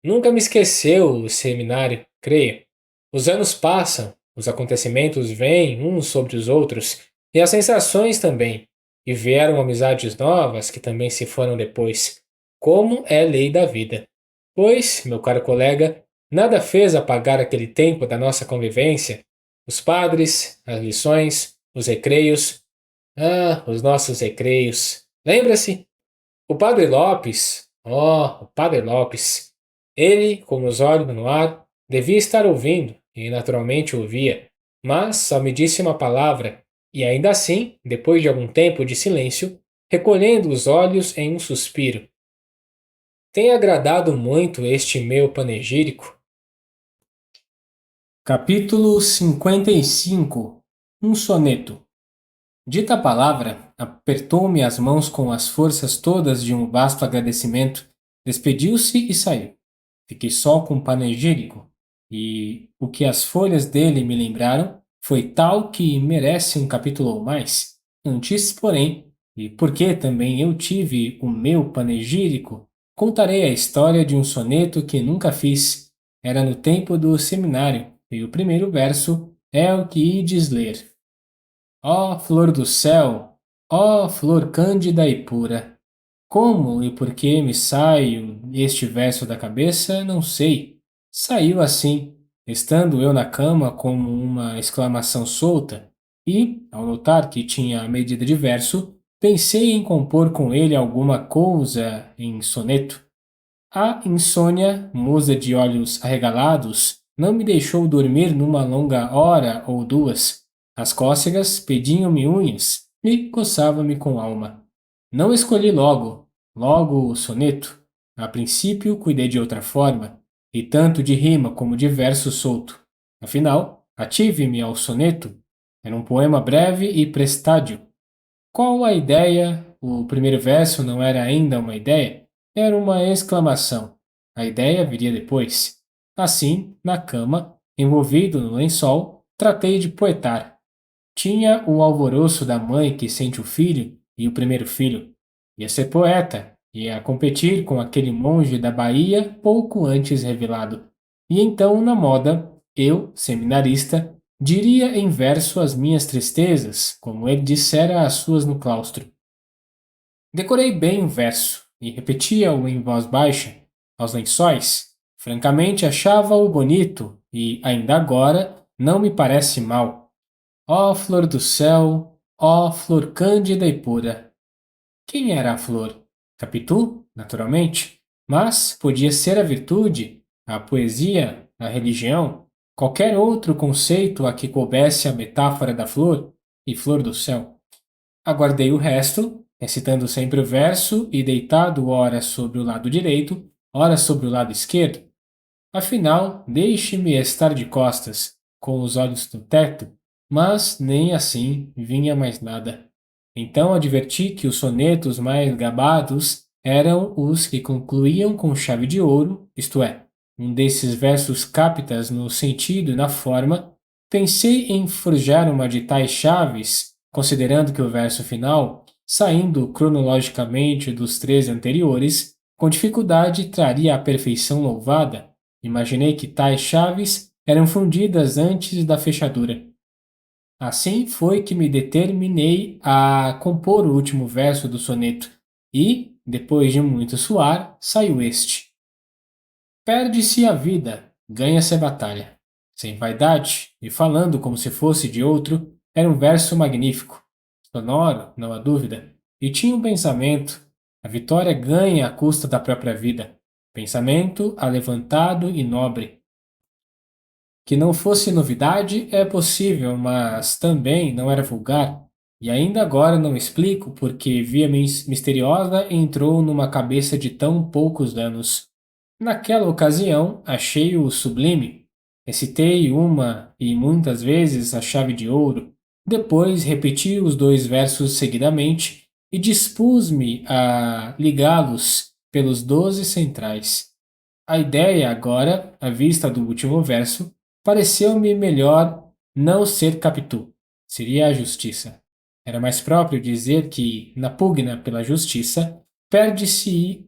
Nunca me esqueceu o seminário, creio. Os anos passam, os acontecimentos vêm uns sobre os outros, e as sensações também. E vieram amizades novas que também se foram depois. Como é lei da vida. Pois, meu caro colega, nada fez apagar aquele tempo da nossa convivência. Os padres, as lições, os recreios. Ah, os nossos recreios. Lembra-se? O padre Lopes. Oh, o padre Lopes. Ele, com os olhos no ar, devia estar ouvindo, e naturalmente ouvia, mas só me disse uma palavra, e ainda assim, depois de algum tempo de silêncio, recolhendo os olhos em um suspiro. Tem agradado muito este meu panegírico? Capítulo 55. Um soneto. Dita a palavra, apertou-me as mãos com as forças todas de um vasto agradecimento, despediu-se e saiu. Fiquei só com o panegírico, e o que as folhas dele me lembraram foi tal que merece um capítulo ou mais. Antes, porém, e porque também eu tive o meu panegírico, contarei a história de um soneto que nunca fiz. Era no tempo do seminário, e o primeiro verso é o que ides ler. Ó flor do céu, ó flor cândida e pura, como e por que me saiu este verso da cabeça, não sei. Saiu assim, estando eu na cama como uma exclamação solta, e, ao notar que tinha a medida de verso, pensei em compor com ele alguma coisa em soneto. A insônia, musa de olhos arregalados, não me deixou dormir numa longa hora ou duas. As cócegas pediam-me unhas e coçava-me com alma. Não escolhi logo o soneto. A princípio cuidei de outra forma, e tanto de rima como de verso solto. Afinal, ative-me ao soneto. Era um poema breve e prestádio. Qual a ideia? O primeiro verso não era ainda uma ideia, era uma exclamação. A ideia viria depois. Assim, na cama, envolvido no lençol, tratei de poetar. Tinha o alvoroço da mãe que sente o filho e o primeiro filho. Ia ser poeta, ia competir com aquele monge da Bahia pouco antes revelado. E então, na moda, eu, seminarista, diria em verso as minhas tristezas, como ele dissera as suas no claustro. Decorei bem o verso e repetia-o em voz baixa, aos lençóis. Francamente achava-o bonito e, ainda agora, não me parece mal. Ó flor do céu, ó flor cândida e pura. Quem era a flor? Capitu, naturalmente, mas podia ser a virtude, a poesia, a religião, qualquer outro conceito a que coubesse a metáfora da flor e flor do céu. Aguardei o resto, recitando sempre o verso e deitado ora sobre o lado direito, ora sobre o lado esquerdo. Afinal, deixe-me estar de costas, com os olhos no teto, mas nem assim vinha mais nada. Então adverti que os sonetos mais gabados eram os que concluíam com chave de ouro, isto é, um desses versos captas no sentido e na forma. Pensei em forjar uma de tais chaves, considerando que o verso final, saindo cronologicamente dos 13 anteriores, com dificuldade traria a perfeição louvada. Imaginei que tais chaves eram fundidas antes da fechadura. Assim foi que me determinei a compor o último verso do soneto, e, depois de muito suar, saiu este: Perde-se a vida, ganha-se a batalha. Sem vaidade, e falando como se fosse de outro, era um verso magnífico, sonoro, não há dúvida, e tinha um pensamento: a vitória ganha à custa da própria vida. Pensamento alevantado e nobre. Que não fosse novidade é possível, mas também não era vulgar, e ainda agora não explico porque via misteriosa entrou numa cabeça de tão poucos anos. Naquela ocasião, achei-o sublime. Recitei uma e muitas vezes a chave de ouro. Depois repeti os dois versos seguidamente e dispus-me a ligá-los pelos 12 centrais. A ideia agora, à vista do último verso, pareceu-me melhor não ser Capitu. Seria a justiça. Era mais próprio dizer que, na pugna pela justiça, perde-se-ia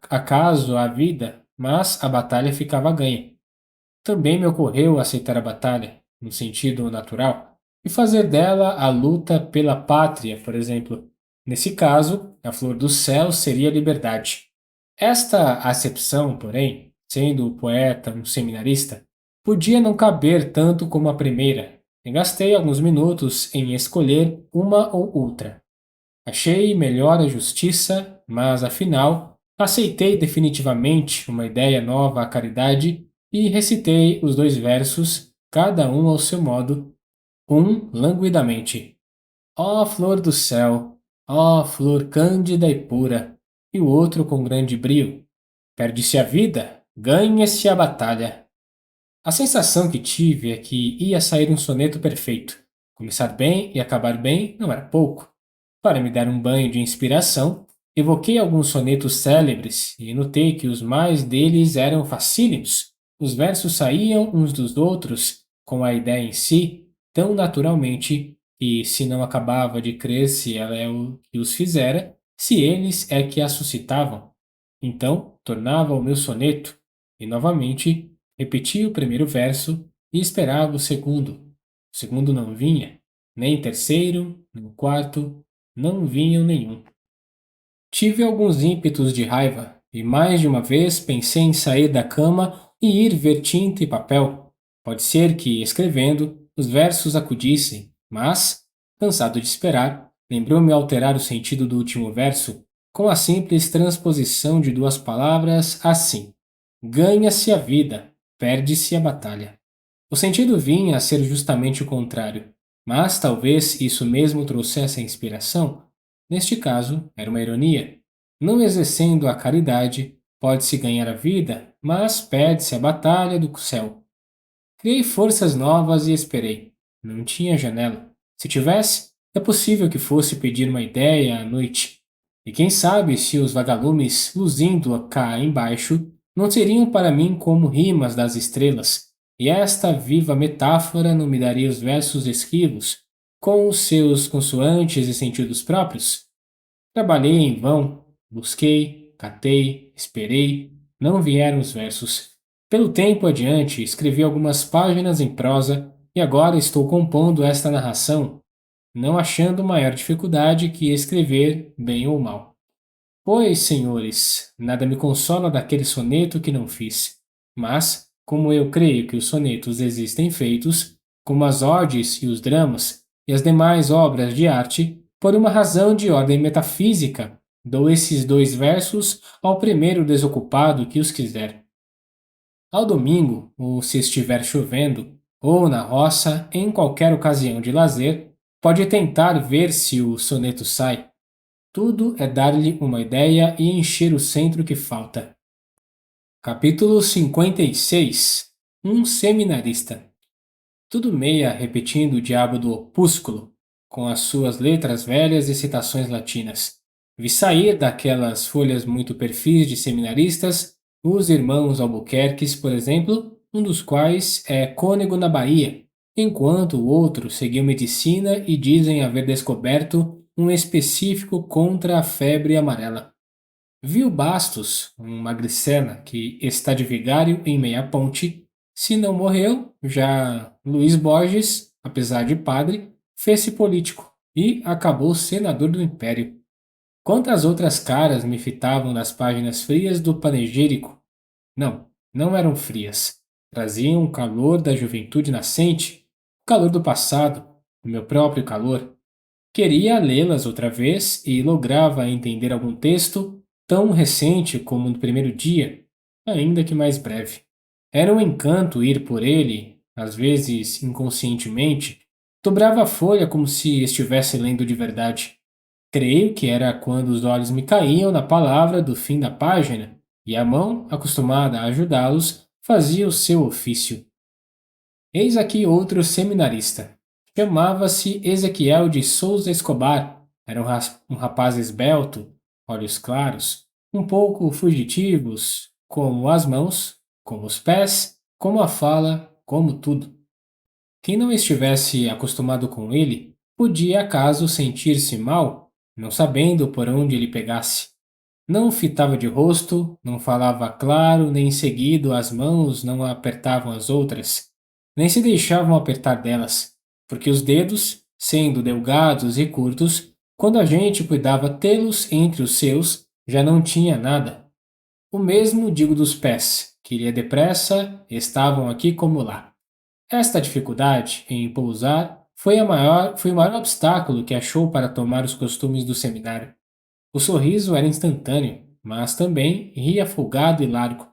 acaso a vida, mas a batalha ficava ganha. Também me ocorreu aceitar a batalha, no sentido natural, e fazer dela a luta pela pátria, por exemplo. Nesse caso, a flor do céu seria a liberdade. Esta acepção, porém, sendo o poeta um seminarista, podia não caber tanto como a primeira, e gastei alguns minutos em escolher uma ou outra. Achei melhor a justiça, mas afinal, Aceitei definitivamente uma ideia nova à caridade e recitei os 2 versos, cada um ao seu modo, um languidamente. Ó flor do céu, ó flor cândida e pura, e o outro com grande brio. Perde-se a vida, ganha-se a batalha. A sensação que tive é que ia sair um soneto perfeito. Começar bem e acabar bem não era pouco. Para me dar um banho de inspiração, evoquei alguns sonetos célebres e notei que os mais deles eram facílimos. Os versos saíam uns dos outros, com a ideia em si, tão naturalmente, e se não acabava de crer se ela é o que os fizera, se eles é que a suscitavam. Então, tornava o meu soneto, e novamente repetia o primeiro verso e esperava o segundo. O segundo não vinha, nem o terceiro, nem o quarto, não vinham nenhum. Tive alguns ímpetos de raiva e mais de uma vez pensei em sair da cama e ir ver tinta e papel. Pode ser que, escrevendo, os versos acudissem, mas, cansado de esperar, lembrou-me alterar o sentido do último verso com a simples transposição de 2 palavras assim: ganha-se a vida, perde-se a batalha. O sentido vinha a ser justamente o contrário, mas talvez isso mesmo trouxesse a inspiração. Neste caso, era uma ironia. Não exercendo a caridade, pode-se ganhar a vida, mas perde-se a batalha do céu. Criei forças novas e esperei. Não tinha janela. Se tivesse, é possível que fosse pedir uma ideia à noite. E quem sabe se os vagalumes, luzindo cá embaixo, não seriam para mim como rimas das estrelas, e esta viva metáfora não me daria os versos esquivos, com os seus consoantes e sentidos próprios? Trabalhei em vão, busquei, catei, esperei, não vieram os versos. Pelo tempo adiante, escrevi algumas páginas em prosa e agora estou compondo esta narração, não achando maior dificuldade que escrever bem ou mal. Pois, senhores, nada me consola daquele soneto que não fiz. Mas, como eu creio que os sonetos existem feitos, como as odes e os dramas e as demais obras de arte, por uma razão de ordem metafísica, dou esses 2 versos ao primeiro desocupado que os quiser. Ao domingo, ou se estiver chovendo, ou na roça, em qualquer ocasião de lazer, pode tentar ver se o soneto sai. Tudo é dar-lhe uma ideia e encher o centro que falta. Capítulo 56. Um seminarista. Tudo meia repetindo o diabo do opúsculo, com as suas letras velhas e citações latinas. Vi sair daquelas folhas muito perfis de seminaristas os irmãos Albuquerques, por exemplo, um dos quais é cônego na Bahia, enquanto o outro seguiu medicina e dizem haver descoberto um específico contra a febre amarela. Viu Bastos, um magricela que está de vigário em meia ponte. Se não morreu, já Luiz Borges, apesar de padre, fez-se político e acabou senador do Império. Quantas outras caras me fitavam nas páginas frias do panegírico? Não, não eram frias. Traziam o calor da juventude nascente, o calor do passado, o meu próprio calor. Queria lê-las outra vez e lograva entender algum texto tão recente como no primeiro dia, ainda que mais breve. Era um encanto ir por ele, às vezes inconscientemente, dobrava a folha como se estivesse lendo de verdade. Creio que era quando os olhos me caíam na palavra do fim da página e a mão, acostumada a ajudá-los, fazia o seu ofício. Eis aqui outro seminarista. Chamava-se Ezequiel de Souza Escobar. Era um rapaz esbelto, olhos claros, um pouco fugitivos, como as mãos, como os pés, como a fala, como tudo. Quem não estivesse acostumado com ele podia acaso sentir-se mal, não sabendo por onde ele pegasse. Não o fitava de rosto, não falava claro, nem em seguida as mãos não apertavam as outras, nem se deixavam apertar delas, porque os dedos, sendo delgados e curtos, quando a gente cuidava tê-los entre os seus, já não tinha nada. O mesmo digo dos pés, que iria depressa, estavam aqui como lá. Esta dificuldade em pousar foi o maior obstáculo que achou para tomar os costumes do seminário. O sorriso era instantâneo, mas também ria folgado e largo.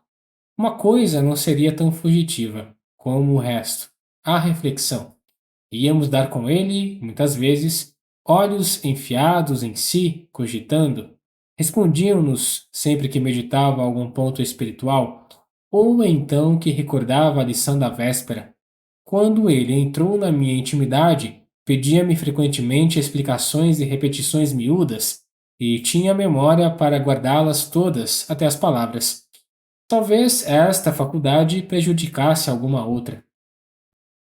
Uma coisa não seria tão fugitiva como o resto, a reflexão. Íamos dar com ele, muitas vezes, olhos enfiados em si, cogitando. Respondiam-nos sempre que meditava algum ponto espiritual, ou então que recordava a lição da véspera. Quando ele entrou na minha intimidade, pedia-me frequentemente explicações e repetições miúdas, e tinha memória para guardá-las todas até as palavras. Talvez esta faculdade prejudicasse alguma outra.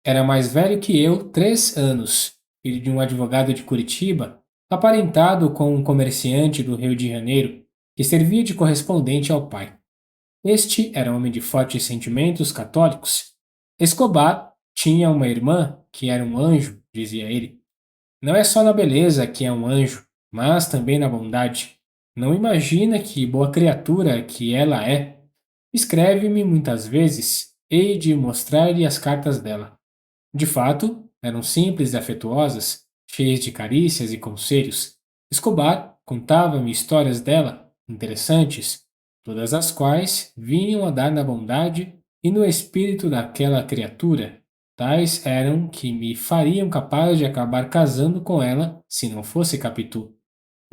Era mais velho que eu 3 anos, filho de um advogado de Curitiba, aparentado com um comerciante do Rio de Janeiro, que servia de correspondente ao pai. Este era homem de fortes sentimentos católicos. Escobar tinha uma irmã que era um anjo, dizia ele. Não é só na beleza que é um anjo, mas também na bondade. Não imagina que boa criatura que ela é. Escreve-me muitas vezes, hei de mostrar-lhe as cartas dela. De fato, eram simples e afetuosas, cheias de carícias e conselhos. Escobar contava-me histórias dela, interessantes, todas as quais vinham a dar na bondade e no espírito daquela criatura. Tais eram que me fariam capaz de acabar casando com ela se não fosse Capitu.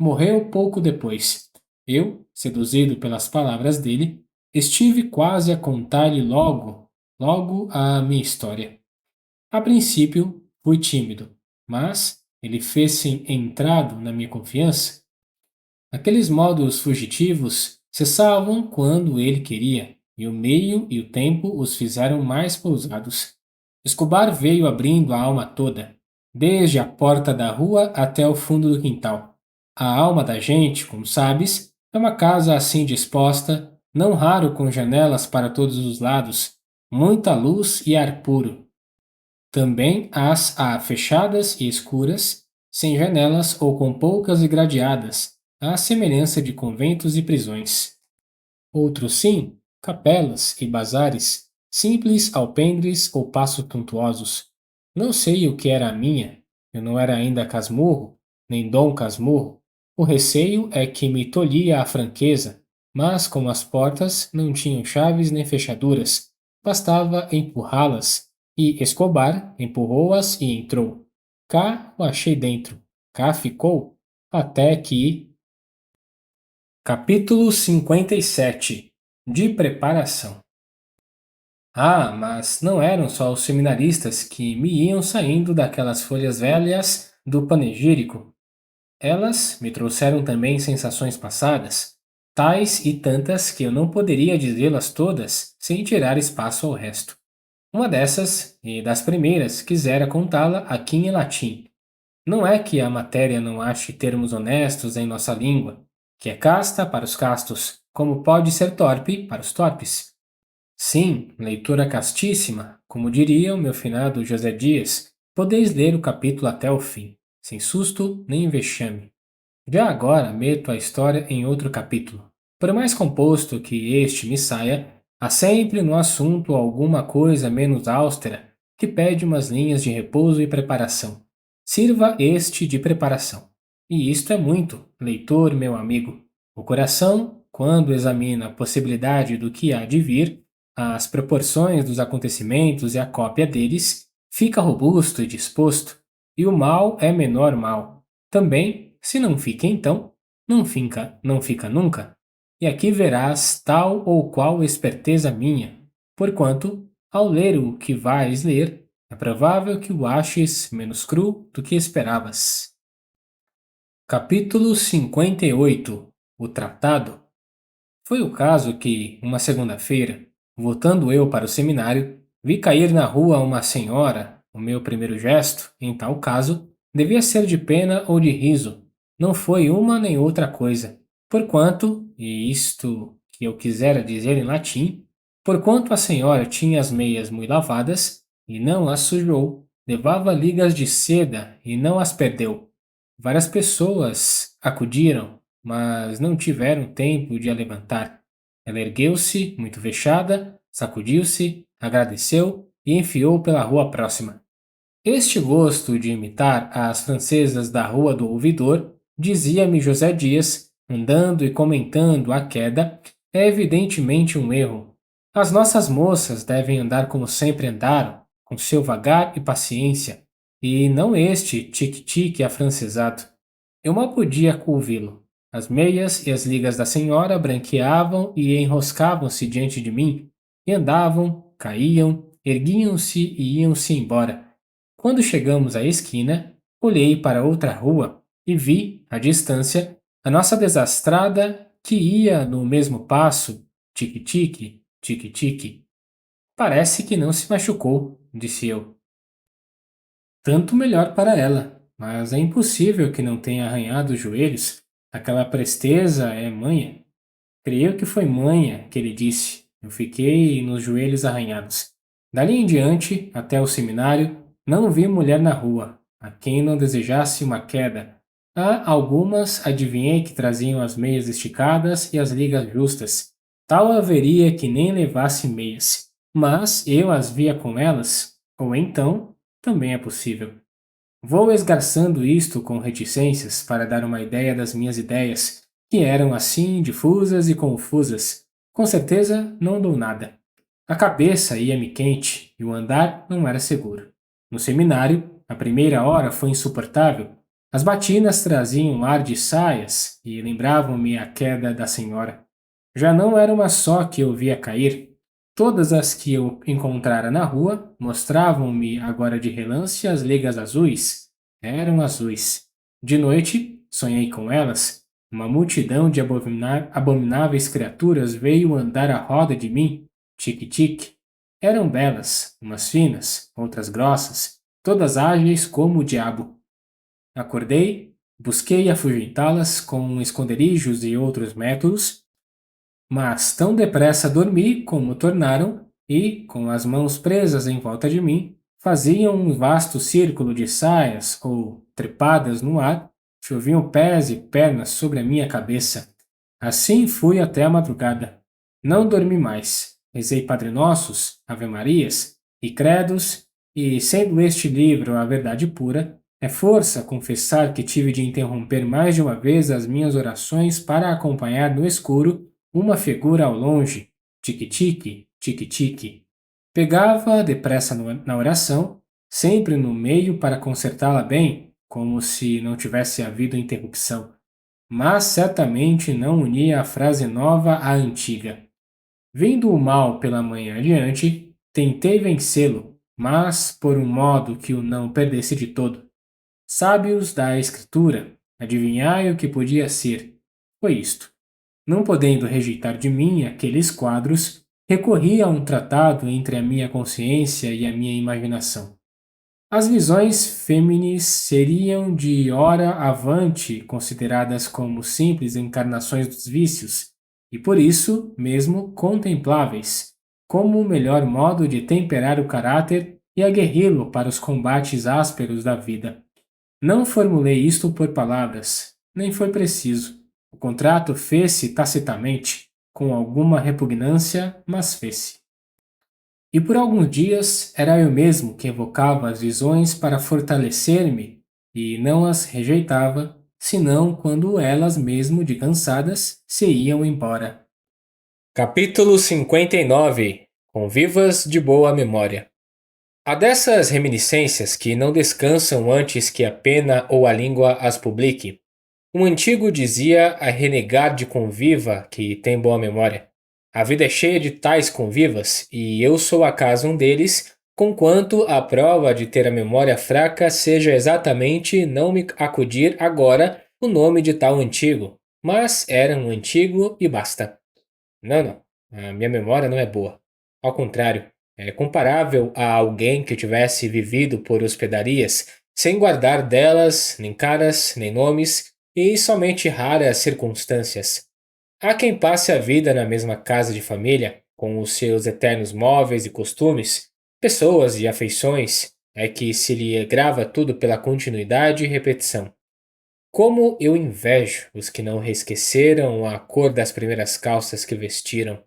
Morreu pouco depois. Eu, seduzido pelas palavras dele, estive quase a contar-lhe logo a minha história. A princípio, fui tímido, mas ele fez-se entrado na minha confiança. Aqueles modos fugitivos cessavam quando ele queria, e o meio e o tempo os fizeram mais pousados. Escobar veio abrindo a alma toda, desde a porta da rua até o fundo do quintal. A alma da gente, como sabes, é uma casa assim disposta, não raro com janelas para todos os lados, muita luz e ar puro. Também as há fechadas e escuras, sem janelas ou com poucas e gradeadas, à semelhança de conventos e prisões. Outros sim, capelas e bazares, simples alpendres ou passos suntuosos. Não sei o que era a minha, eu não era ainda Casmurro, nem Dom Casmurro. O receio é que me tolhia a franqueza, mas como as portas não tinham chaves nem fechaduras, bastava empurrá-las, e Escobar empurrou-as e entrou. Cá o achei dentro, cá ficou, até que. Capítulo 57. De preparação. Mas não eram só os seminaristas que me iam saindo daquelas folhas velhas do panegírico. Elas me trouxeram também sensações passadas, tais e tantas que eu não poderia dizê-las todas sem tirar espaço ao resto. Uma dessas, e das primeiras, quisera contá-la aqui em latim. Não é que a matéria não ache termos honestos em nossa língua, que é casta para os castos, como pode ser torpe para os torpes. Sim, leitura castíssima, como diria o meu finado José Dias, podeis ler o capítulo até o fim, sem susto nem vexame. Já agora meto a história em outro capítulo. Por mais composto que este me saia, há sempre no assunto alguma coisa menos austera que pede umas linhas de repouso e preparação. Sirva este de preparação. E isto é muito, leitor meu amigo. O coração, quando examina a possibilidade do que há de vir, as proporções dos acontecimentos e a cópia deles, fica robusto e disposto, e o mal é menor mal. Também, se não fica então, não fica nunca. E aqui verás tal ou qual esperteza minha, porquanto, ao ler o que vais ler, é provável que o aches menos cru do que esperavas. Capítulo 58. O Tratado. Foi o caso que, uma segunda-feira, voltando eu para o seminário, vi cair na rua uma senhora. O meu primeiro gesto, em tal caso, devia ser de pena ou de riso. Não foi uma nem outra coisa. Porquanto, e isto que eu quisera dizer em latim, porquanto a senhora tinha as meias muito lavadas e não as sujou, levava ligas de seda e não as perdeu. Várias pessoas acudiram, mas não tiveram tempo de a levantar. Ela ergueu-se, muito vexada, sacudiu-se, agradeceu e enfiou pela rua próxima. Este gosto de imitar as francesas da Rua do Ouvidor, dizia-me José Dias, andando e comentando a queda é evidentemente um erro. As nossas moças devem andar como sempre andaram, com seu vagar e paciência, e não este tique-tique afrancesado. Eu mal podia ouvi-lo. As meias e as ligas da senhora branqueavam e enroscavam-se diante de mim, e andavam, caíam, erguiam-se e iam-se embora. Quando chegamos à esquina, olhei para outra rua e vi, à distância, a nossa desastrada que ia no mesmo passo, tique-tique, tique-tique. Parece que não se machucou, disse eu. Tanto melhor para ela, mas é impossível que não tenha arranhado os joelhos. Aquela presteza é manha. Creio que foi manha, que ele disse. Eu fiquei nos joelhos arranhados. Dali em diante, até o seminário, não vi mulher na rua, a quem não desejasse uma queda. Há algumas, adivinhei que traziam as meias esticadas e as ligas justas. Tal haveria que nem levasse meias. Mas eu as via com elas, ou então, também é possível. Vou esgarçando isto com reticências para dar uma ideia das minhas ideias, que eram assim difusas e confusas. Com certeza não dou nada. A cabeça ia-me quente e o andar não era seguro. No seminário, a primeira hora foi insuportável. As batinas traziam um ar de saias e lembravam-me a queda da senhora. Já não era uma só que eu via cair. Todas as que eu encontrara na rua mostravam-me agora de relance as ligas azuis. Eram azuis. De noite, sonhei com elas. Uma multidão de abomináveis criaturas veio andar à roda de mim, tique-tique. Eram belas, umas finas, outras grossas, todas ágeis como o diabo. Acordei, busquei afugentá-las com esconderijos e outros métodos, mas tão depressa dormi como tornaram, e, com as mãos presas em volta de mim, faziam um vasto círculo de saias ou trepadas no ar, choviam pés e pernas sobre a minha cabeça. Assim fui até a madrugada. Não dormi mais. Rezei Padre Nossos, Ave-Marias e Credos, e, sendo este livro a verdade pura, é força confessar que tive de interromper mais de uma vez as minhas orações para acompanhar no escuro uma figura ao longe, tique-tique, tique-tique. Pegava depressa na oração, sempre no meio para consertá-la bem, como se não tivesse havido interrupção. Mas certamente não unia a frase nova à antiga. Vendo o mal pela manhã adiante, tentei vencê-lo, mas por um modo que o não perdesse de todo. Sábios da Escritura, adivinhai o que podia ser. Foi isto. Não podendo rejeitar de mim aqueles quadros, recorri a um tratado entre a minha consciência e a minha imaginação. As visões fêmenes seriam de hora avante consideradas como simples encarnações dos vícios, e por isso mesmo contempláveis, como o melhor modo de temperar o caráter e aguerri-lo para os combates ásperos da vida. Não formulei isto por palavras, nem foi preciso. O contrato fez-se tacitamente, com alguma repugnância, mas fez-se. E por alguns dias era eu mesmo que evocava as visões para fortalecer-me, e não as rejeitava, senão quando elas mesmo de cansadas se iam embora. Capítulo 59. Convivas de boa memória. Há dessas reminiscências que não descansam antes que a pena ou a língua as publique. Um antigo dizia a renegar de conviva que tem boa memória. A vida é cheia de tais convivas, e eu sou acaso um deles, conquanto a prova de ter a memória fraca seja exatamente não me acudir agora o nome de tal antigo, mas era um antigo e basta. Não, a minha memória não é boa. Ao contrário, é comparável a alguém que tivesse vivido por hospedarias, sem guardar delas nem caras nem nomes e somente raras circunstâncias. Há quem passe a vida na mesma casa de família, com os seus eternos móveis e costumes, pessoas e afeições, é que se lhe grava tudo pela continuidade e repetição. Como eu invejo os que não reesqueceram a cor das primeiras calças que vestiram.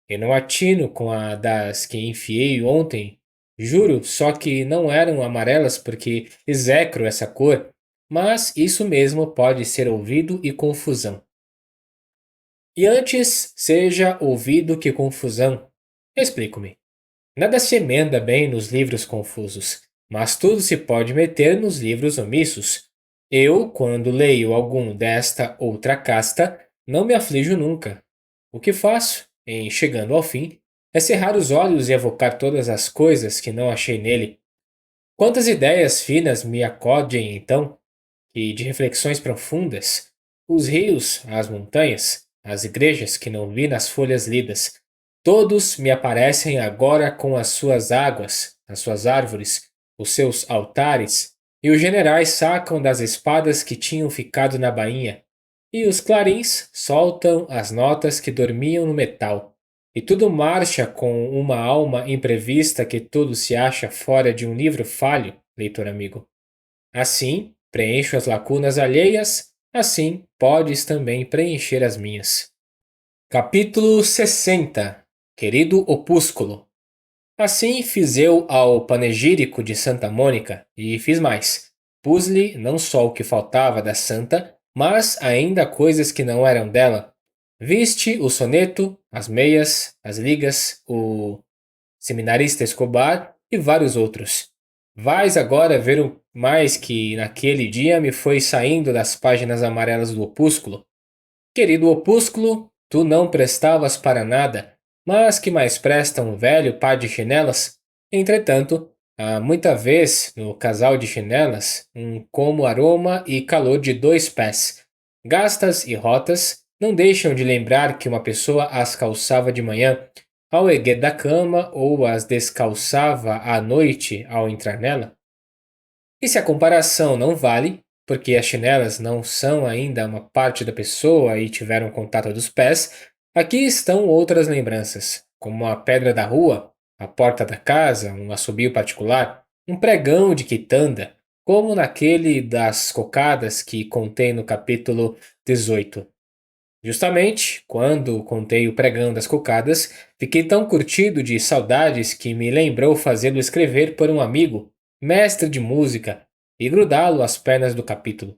Eu não atino com a das que enfiei ontem. Juro só que não eram amarelas porque execro essa cor, mas isso mesmo pode ser ouvido e confusão. E antes seja ouvido que confusão. Explico-me. Nada se emenda bem nos livros confusos, mas tudo se pode meter nos livros omissos. Eu, quando leio algum desta outra casta, não me aflijo nunca. O que faço, em chegando ao fim, é cerrar os olhos e evocar todas as coisas que não achei nele. Quantas ideias finas me acodem então, e de reflexões profundas, os rios, as montanhas, as igrejas que não vi nas folhas lidas, todos me aparecem agora com as suas águas, as suas árvores, os seus altares, e os generais sacam das espadas que tinham ficado na bainha, e os clarins soltam as notas que dormiam no metal. E tudo marcha com uma alma imprevista que tudo se acha fora de um livro falho, leitor amigo. Assim, preencho as lacunas alheias, assim podes também preencher as minhas. Capítulo 60. Querido Opúsculo. Assim fiz eu ao panegírico de Santa Mônica, e fiz mais. Pus-lhe não só o que faltava da santa, mas ainda coisas que não eram dela. Viste o soneto, as meias, as ligas, o seminarista Escobar e vários outros. Vais agora ver o mais que naquele dia me foi saindo das páginas amarelas do opúsculo. Querido opúsculo, tu não prestavas para nada, mas que mais presta um velho par de chinelas? Entretanto, há muita vez no casal de chinelas um como aroma e calor de 2 pés. Gastas e rotas não deixam de lembrar que uma pessoa as calçava de manhã ao erguer da cama ou as descalçava à noite ao entrar nela. E se a comparação não vale, porque as chinelas não são ainda uma parte da pessoa e tiveram contato dos pés, aqui estão outras lembranças, como a pedra da rua, a porta da casa, um assobio particular, um pregão de quitanda, como naquele das cocadas que contei no capítulo 18. Justamente, quando contei o pregão das cocadas, fiquei tão curtido de saudades que me lembrou fazê-lo escrever por um amigo, mestre de música, e grudá-lo às pernas do capítulo.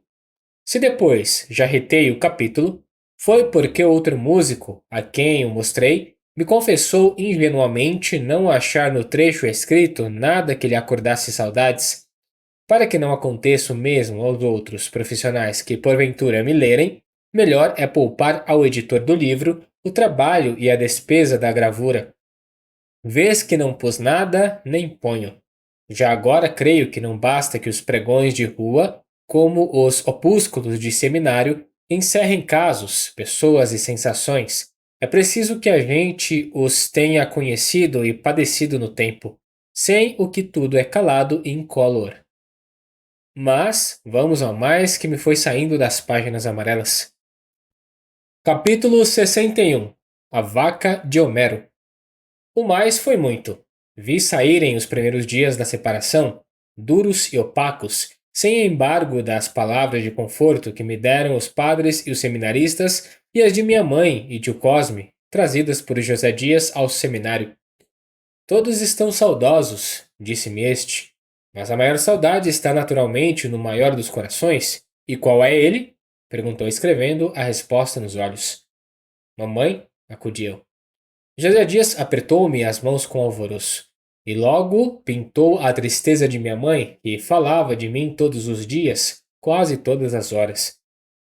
Se depois já retei o capítulo, foi porque outro músico, a quem o mostrei, me confessou ingenuamente não achar no trecho escrito nada que lhe acordasse saudades. Para que não aconteça o mesmo aos outros profissionais que porventura me lerem, melhor é poupar ao editor do livro o trabalho e a despesa da gravura. Vês que não pus nada, nem ponho. Já agora creio que não basta que os pregões de rua, como os opúsculos de seminário, encerrem casos, pessoas e sensações. É preciso que a gente os tenha conhecido e padecido no tempo, sem o que tudo é calado e incolor. Mas vamos ao mais que me foi saindo das páginas amarelas. Capítulo 61. A vaca de Homero. O mais foi muito. Vi saírem os primeiros dias da separação, duros e opacos, sem embargo das palavras de conforto que me deram os padres e os seminaristas e as de minha mãe e tio Cosme, trazidas por José Dias ao seminário. Todos estão saudosos, disse-me este, mas a maior saudade está naturalmente no maior dos corações. E qual é ele? Perguntou escrevendo a resposta nos olhos. Mamãe, acudi eu. José Dias apertou-me as mãos com alvoroço. E logo pintou a tristeza de minha mãe, que falava de mim todos os dias, quase todas as horas.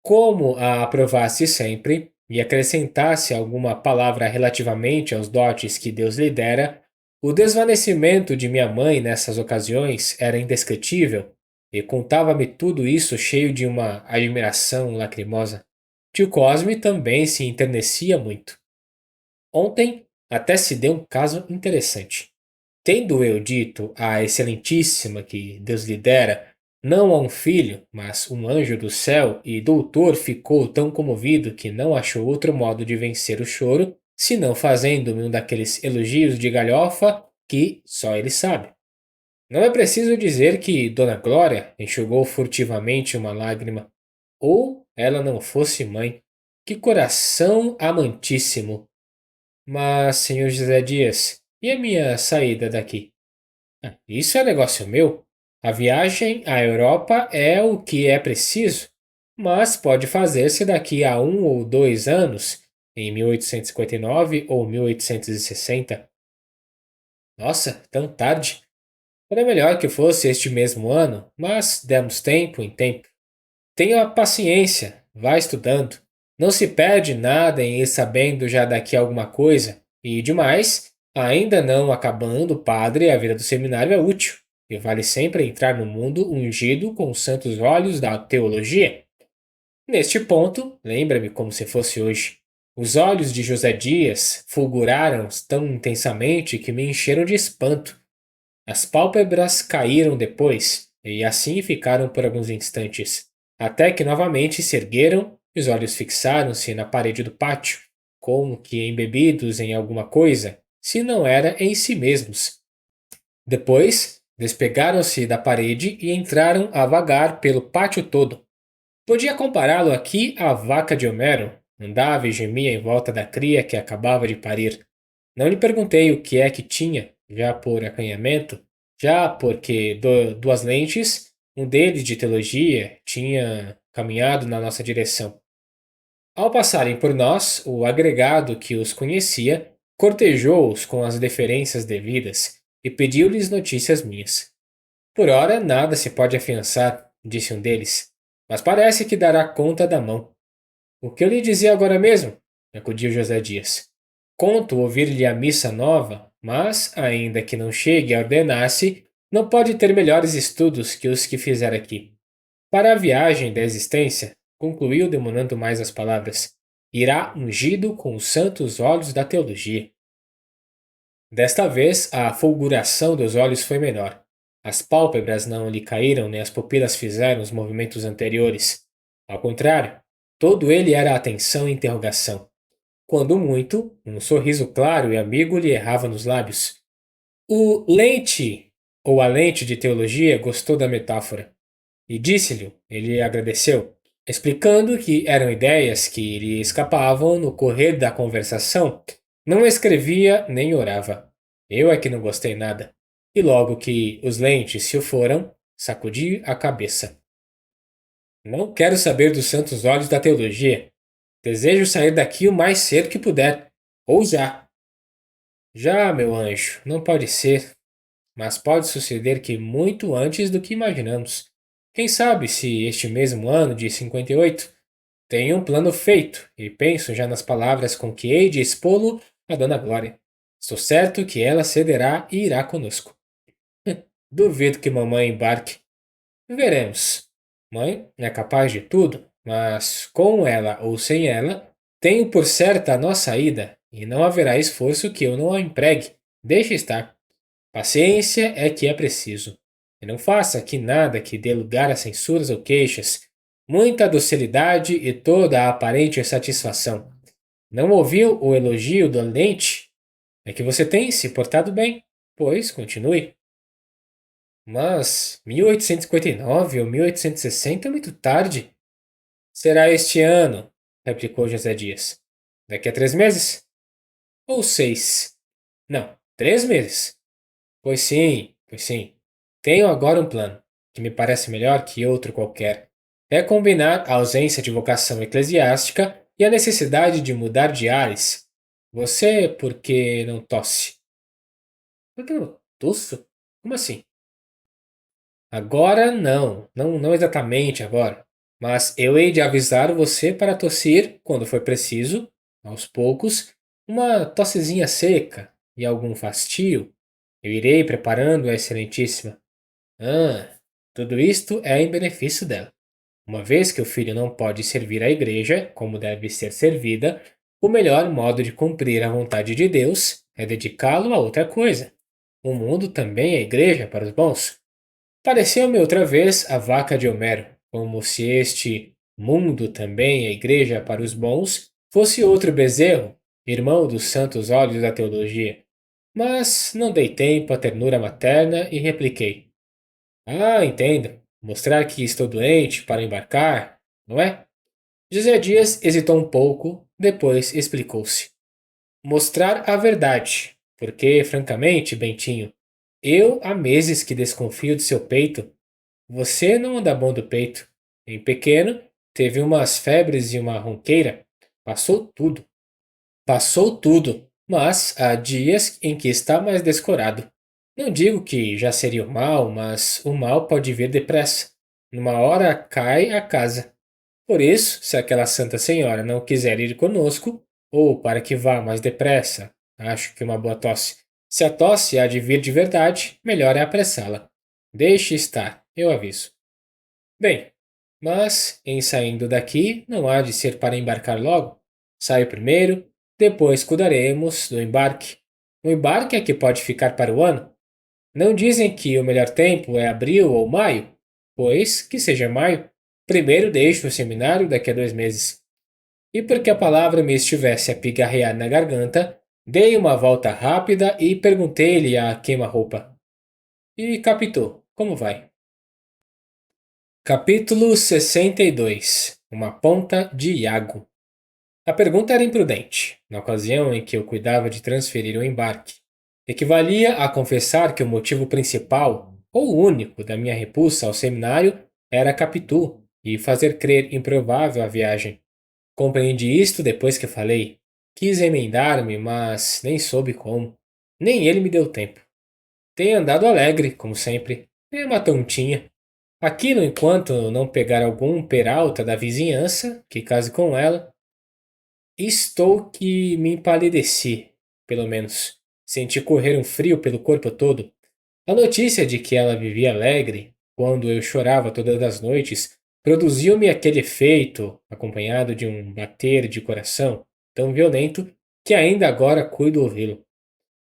Como a aprovasse sempre e acrescentasse alguma palavra relativamente aos dotes que Deus lhe dera, o desvanecimento de minha mãe nessas ocasiões era indescritível, e contava-me tudo isso cheio de uma admiração lacrimosa. Tio Cosme também se enternecia muito. Ontem até se deu um caso interessante. Tendo eu dito à Excelentíssima que Deus lhe dera, não a um filho, mas um anjo do céu, e doutor ficou tão comovido que não achou outro modo de vencer o choro, senão fazendo-me um daqueles elogios de galhofa que só ele sabe. Não é preciso dizer que Dona Glória enxugou furtivamente uma lágrima. Ou ela não fosse mãe. Que coração amantíssimo! Mas, senhor José Dias, e a minha saída daqui? Isso é negócio meu. A viagem à Europa é o que é preciso, mas pode fazer-se daqui a 1 ou 2 anos, em 1859 ou 1860? Nossa, tão tarde. Era melhor que fosse este mesmo ano, mas demos tempo em tempo. Tenha paciência, vá estudando. Não se perde nada em ir sabendo já daqui alguma coisa. E demais, ainda não acabando o padre, a vida do seminário é útil. E vale sempre entrar no mundo ungido com os santos olhos da teologia. Neste ponto, lembra-me como se fosse hoje. Os olhos de José Dias fulguraram tão intensamente que me encheram de espanto. As pálpebras caíram depois, e assim ficaram por alguns instantes, até que novamente se ergueram e os olhos fixaram-se na parede do pátio, como que embebidos em alguma coisa, se não era em si mesmos. Depois, despegaram-se da parede e entraram a vagar pelo pátio todo. Podia compará-lo aqui à vaca de Homero, andava e gemia em volta da cria que acabava de parir. Não lhe perguntei o que é que tinha, já por acanhamento, já porque duas lentes, um deles de teologia, tinha caminhado na nossa direção. Ao passarem por nós, o agregado que os conhecia cortejou-os com as deferências devidas e pediu-lhes notícias minhas. Por ora, nada se pode afiançar, disse um deles, mas parece que dará conta da mão. O que eu lhe dizia agora mesmo? Acudiu José Dias. Conto ouvir-lhe a missa nova, mas, ainda que não chegue a ordenar-se, não pode ter melhores estudos que os que fizer aqui. Para a viagem da existência, concluiu demorando mais as palavras, irá ungido com os santos olhos da teologia. Desta vez, a fulguração dos olhos foi menor. As pálpebras não lhe caíram nem as pupilas fizeram os movimentos anteriores. Ao contrário, todo ele era atenção e interrogação. Quando muito, um sorriso claro e amigo lhe errava nos lábios. O lente, ou a lente de teologia, gostou da metáfora e disse-lhe, ele agradeceu, explicando que eram ideias que lhe escapavam no correr da conversação. Não escrevia nem orava. Eu é que não gostei nada. E logo que os lentes se o foram, sacudi a cabeça. Não quero saber dos santos olhos da teologia. Desejo sair daqui o mais cedo que puder. Ou já. Já, meu anjo, não pode ser. Mas pode suceder que muito antes do que imaginamos. Quem sabe se este mesmo ano de 58 tenho um plano feito e penso já nas palavras com que hei de expô-lo a Dona Glória. Estou certo que ela cederá e irá conosco. Duvido que mamãe embarque. Veremos. Mãe é capaz de tudo, mas com ela ou sem ela, tenho por certa a nossa ida e não haverá esforço que eu não a empregue. Deixe estar. Paciência é que é preciso. E não faça aqui nada que dê lugar a censuras ou queixas. Muita docilidade e toda a aparente satisfação. Não ouviu o elogio do Lente? É que você tem se portado bem. Pois, continue. Mas 1859 ou 1860 é muito tarde. Será este ano, replicou José Dias. Daqui a 3 meses? Ou 6? Não, 3 meses. Pois sim, pois sim. Tenho agora um plano, que me parece melhor que outro qualquer. É combinar a ausência de vocação eclesiástica e a necessidade de mudar de ares. Você, por que não tosse? Por que eu tosso? Como assim? Agora não exatamente agora. Mas eu hei de avisar você para tossir, quando for preciso, aos poucos, uma tossezinha seca e algum fastio. Eu irei preparando a Excelentíssima. Ah, tudo isto é em benefício dela. Uma vez que o filho não pode servir a igreja como deve ser servida, o melhor modo de cumprir a vontade de Deus é dedicá-lo a outra coisa. O mundo também é igreja para os bons. Pareceu-me outra vez a vaca de Homero, como se este mundo também é igreja para os bons fosse outro bezerro, irmão dos santos olhos da teologia. Mas não dei tempo à ternura materna e repliquei. Ah, entendo. Mostrar que estou doente para embarcar, não é? José Dias hesitou um pouco, depois explicou-se. Mostrar a verdade, porque, francamente, Bentinho, eu há meses que desconfio de seu peito. Você não anda bom do peito. Em pequeno, teve umas febres e uma ronqueira. Passou tudo. Passou tudo, mas há dias em que está mais descorado. Não digo que já seria o mal, mas o mal pode vir depressa. Numa hora cai a casa. Por isso, se aquela Santa Senhora não quiser ir conosco, ou para que vá mais depressa, acho que uma boa tosse. Se a tosse há de vir de verdade, melhor é apressá-la. Deixe estar, eu aviso. Bem, mas em saindo daqui não há de ser para embarcar logo. Saio primeiro, depois cuidaremos do embarque. O embarque é que pode ficar para o ano. Não dizem que o melhor tempo é abril ou maio? Pois que seja maio. Primeiro deixo o seminário daqui a 2 meses. E porque a palavra me estivesse a pigarrear na garganta, dei uma volta rápida e perguntei-lhe a queima-roupa. E Capitu, como vai? Capítulo 62. Uma ponta de Iago. A pergunta era imprudente, na ocasião em que eu cuidava de transferir o embarque. Equivalia a confessar que o motivo principal, ou único, da minha repulsa ao seminário era Capitu e fazer crer improvável a viagem. Compreendi isto depois que falei. Quis emendar-me, mas nem soube como. Nem ele me deu tempo. Tenho andado alegre, como sempre. É uma tontinha. Aquilo enquanto não pegar algum peralta da vizinhança, que case com ela, estou que me empalideci, pelo menos. Senti correr um frio pelo corpo todo. A notícia de que ela vivia alegre, quando eu chorava todas as noites, produziu-me aquele efeito, acompanhado de um bater de coração tão violento que ainda agora cuido ouvi-lo.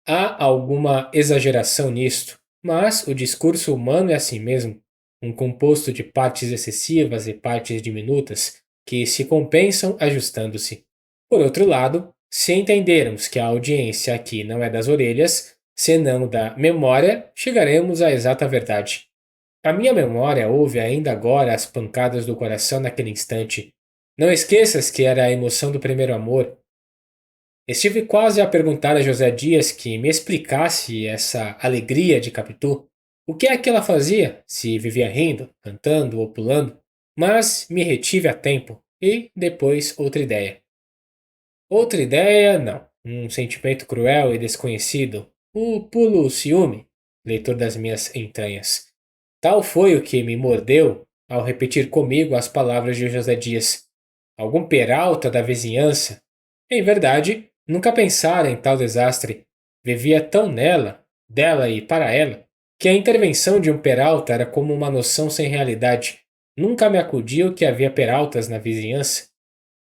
Há alguma exageração nisto, mas o discurso humano é assim mesmo, um composto de partes excessivas e partes diminutas que se compensam ajustando-se. Por outro lado, se entendermos que a audiência aqui não é das orelhas, senão da memória, chegaremos à exata verdade. A minha memória ouve ainda agora as pancadas do coração naquele instante. Não esqueças que era a emoção do primeiro amor. Estive quase a perguntar a José Dias que me explicasse essa alegria de Capitu. O que é que ela fazia, se vivia rindo, cantando ou pulando? Mas me retive a tempo, e depois outra ideia. Outra ideia, não. Um sentimento cruel e desconhecido. O pulo ciúme, leitor das minhas entranhas. Tal foi o que me mordeu ao repetir comigo as palavras de José Dias. Algum peralta da vizinhança. Em verdade, nunca pensara em tal desastre. Vivia tão nela, dela e para ela, que a intervenção de um peralta era como uma noção sem realidade. Nunca me acudiu que havia peraltas na vizinhança.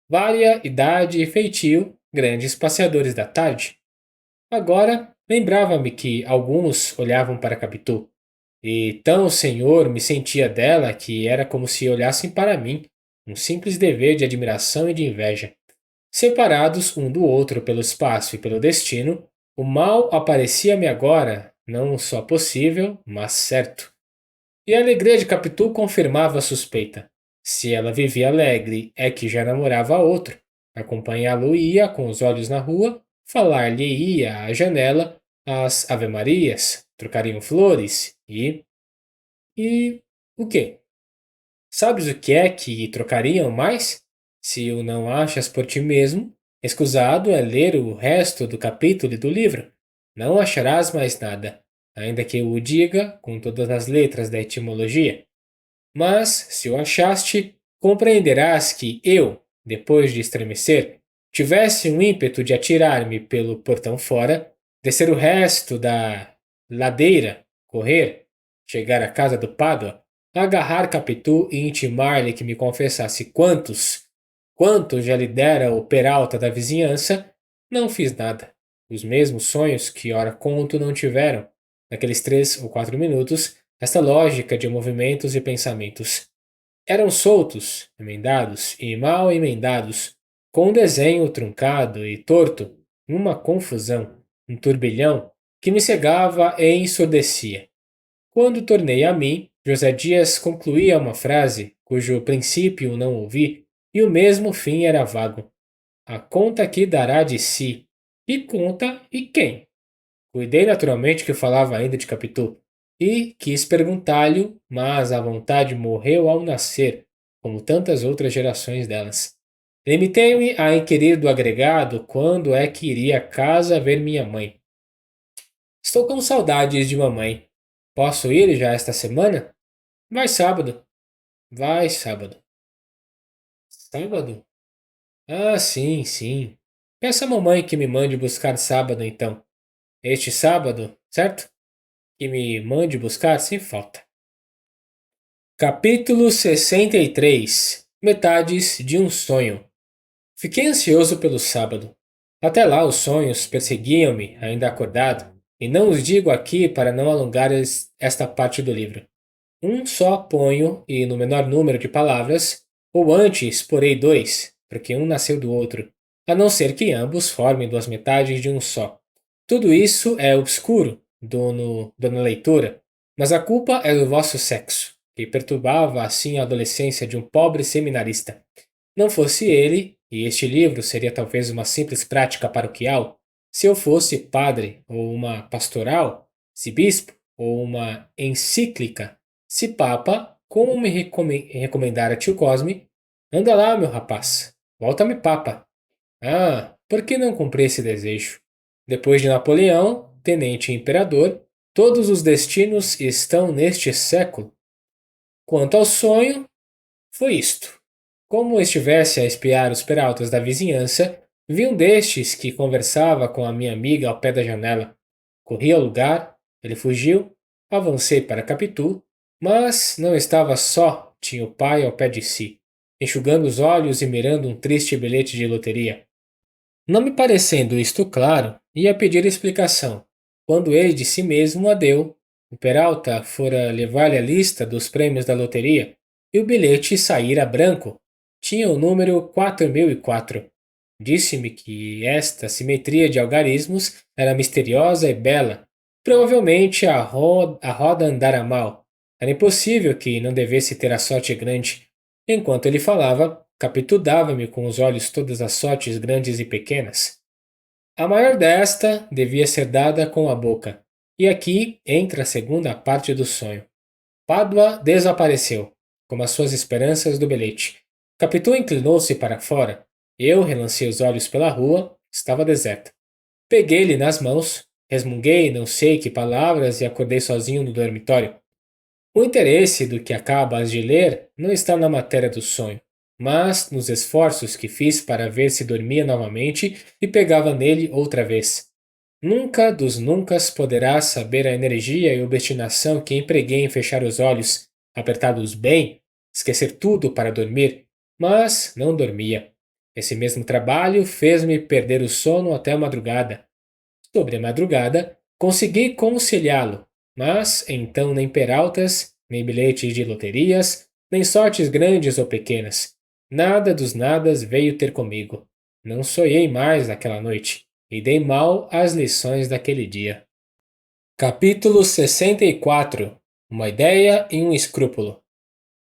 Vária idade e feitio, grandes passeadores da tarde. Agora lembrava-me que alguns olhavam para Capitu, e tão o senhor me sentia dela que era como se olhassem para mim, um simples dever de admiração e de inveja. Separados um do outro pelo espaço e pelo destino, o mal aparecia-me agora não só possível, mas certo. E a alegria de Capitu confirmava a suspeita. Se ela vivia alegre, é que já namorava outro. Acompanhá-lo ia com os olhos na rua, falar-lhe ia à janela as ave-marias, trocariam flores e. E. O quê? Sabes o que é que trocariam mais? Se o não achas por ti mesmo, escusado é ler o resto do capítulo do livro. Não acharás mais nada, ainda que eu o diga com todas as letras da etimologia. Mas, se o achaste, compreenderás que eu, depois de estremecer, tivesse um ímpeto de atirar-me pelo portão fora, descer o resto da ladeira, correr, chegar à casa do Pádua, agarrar Capitu e intimar-lhe que me confessasse quantos já lhe dera o peralta da vizinhança, não fiz nada. Os mesmos sonhos que ora conto não tiveram, naqueles 3 ou 4 minutos, esta lógica de movimentos e pensamentos. Eram soltos, emendados e mal emendados, com um desenho truncado e torto, uma confusão, um turbilhão que me cegava e ensurdecia. Quando tornei a mim, José Dias concluía uma frase cujo princípio não ouvi, e o mesmo fim era vago. A conta que dará de si. E conta e quem? Cuidei naturalmente que falava ainda de Capitu, e quis perguntar-lhe, mas a vontade morreu ao nascer, como tantas outras gerações delas. Limitei-me a inquirir do agregado quando é que iria a casa ver minha mãe. Estou com saudades de mamãe. Posso ir já esta semana? Vai sábado. Vai sábado. Sábado? Ah, sim, sim. Peça à mamãe que me mande buscar sábado, então. Este sábado, certo? Que me mande buscar sem falta. Capítulo 63. Metades de um sonho. Fiquei ansioso pelo sábado. Até lá os sonhos perseguiam-me, ainda acordado, e não os digo aqui para não alongar esta parte do livro. Um só ponho, e no menor número de palavras, ou antes porei dois, porque um nasceu do outro, a não ser que ambos formem duas metades de um só. Tudo isso é obscuro, dona leitora, mas a culpa é do vosso sexo, que perturbava assim a adolescência de um pobre seminarista. Não fosse ele, e este livro seria talvez uma simples prática paroquial, se eu fosse padre ou uma pastoral, se bispo ou uma encíclica, se papa, como me recomendara tio Cosme, anda lá, meu rapaz, volta-me papa. Ah, por que não cumprir esse desejo? Depois de Napoleão, tenente imperador, todos os destinos estão neste século. Quanto ao sonho, foi isto. Como estivesse a espiar os peraltas da vizinhança, vi um destes que conversava com a minha amiga ao pé da janela. Corri ao lugar, ele fugiu, avancei para Capitu, mas não estava só, tinha o pai ao pé de si, enxugando os olhos e mirando um triste bilhete de loteria. Não me parecendo isto claro, ia pedir explicação, quando ele de si mesmo a deu. O Peralta fora levar-lhe a lista dos prêmios da loteria e o bilhete saíra branco. Tinha o número 4004. Disse-me que esta simetria de algarismos era misteriosa e bela. Provavelmente a roda andara mal. Era impossível que não devesse ter a sorte grande. Enquanto ele falava, Capitu dava-me com os olhos todas as sortes grandes e pequenas. A maior desta devia ser dada com a boca. E aqui entra a segunda parte do sonho. Pádua desapareceu, como as suas esperanças do bilhete. Capitu inclinou-se para fora. Eu relancei os olhos pela rua, estava deserta. Peguei-lhe nas mãos, resmunguei não sei que palavras e acordei sozinho no dormitório. O interesse do que acabas de ler não está na matéria do sonho, mas nos esforços que fiz para ver se dormia novamente e pegava nele outra vez. Nunca dos nuncas poderás saber a energia e obstinação que empreguei em fechar os olhos, apertados bem, esquecer tudo para dormir, mas não dormia. Esse mesmo trabalho fez-me perder o sono até a madrugada. Sobre a madrugada, consegui conciliá-lo, mas então nem peraltas, nem bilhetes de loterias, nem sortes grandes ou pequenas. Nada dos nadas veio ter comigo. Não sonhei mais naquela noite, e dei mal às lições daquele dia. Capítulo 64. Uma ideia e um escrúpulo.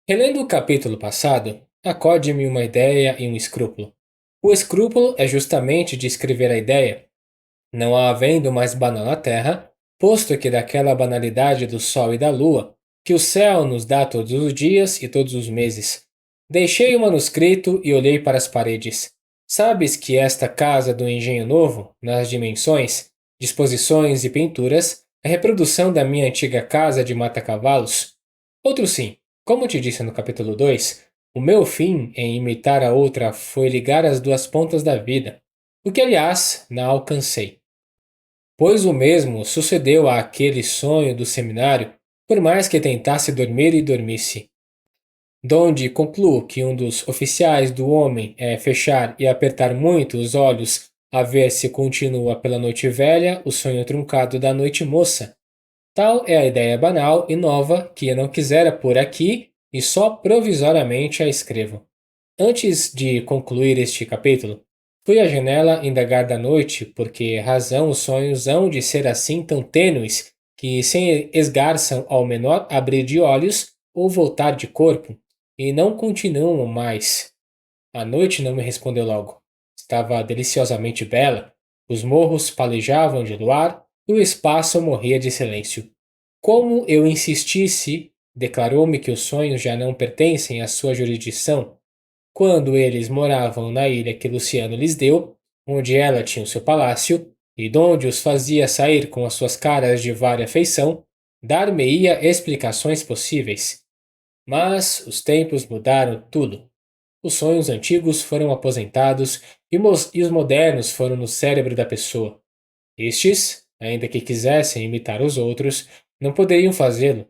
Relendo o capítulo passado, acode-me uma ideia e um escrúpulo. O escrúpulo é justamente descrever a ideia, não há havendo mais banal na terra, posto que daquela banalidade do sol e da lua, que o céu nos dá todos os dias e todos os meses. Deixei o manuscrito e olhei para as paredes. Sabes que esta casa do Engenho Novo, nas dimensões, disposições e pinturas, é reprodução da minha antiga casa de mata-cavalos? Outro sim, como te disse no capítulo 2, o meu fim em imitar a outra foi ligar as duas pontas da vida, o que aliás não alcancei. Pois o mesmo sucedeu àquele sonho do seminário, por mais que tentasse dormir e dormisse. Donde concluo que um dos oficiais do homem é fechar e apertar muito os olhos a ver se continua pela noite velha o sonho truncado da noite moça. Tal é a ideia banal e nova que eu não quisera pôr aqui e só provisoriamente a escrevo. Antes de concluir este capítulo, fui à janela indagar da noite, porque razão os sonhos hão de ser assim tão tênues que se esgarçam ao menor abrir de olhos ou voltar de corpo, e não continuam mais. A noite não me respondeu logo. Estava deliciosamente bela, os morros palejavam de luar e o espaço morria de silêncio. Como eu insistisse, declarou-me que os sonhos já não pertencem à sua jurisdição. quando eles moravam na ilha que Luciano lhes deu, onde ela tinha o seu palácio, e donde os fazia sair com as suas caras de vária feição, dar-me-ia explicações possíveis. Mas os tempos mudaram tudo. Os sonhos antigos foram aposentados e os modernos foram no cérebro da pessoa. Estes, ainda que quisessem imitar os outros, não poderiam fazê-lo.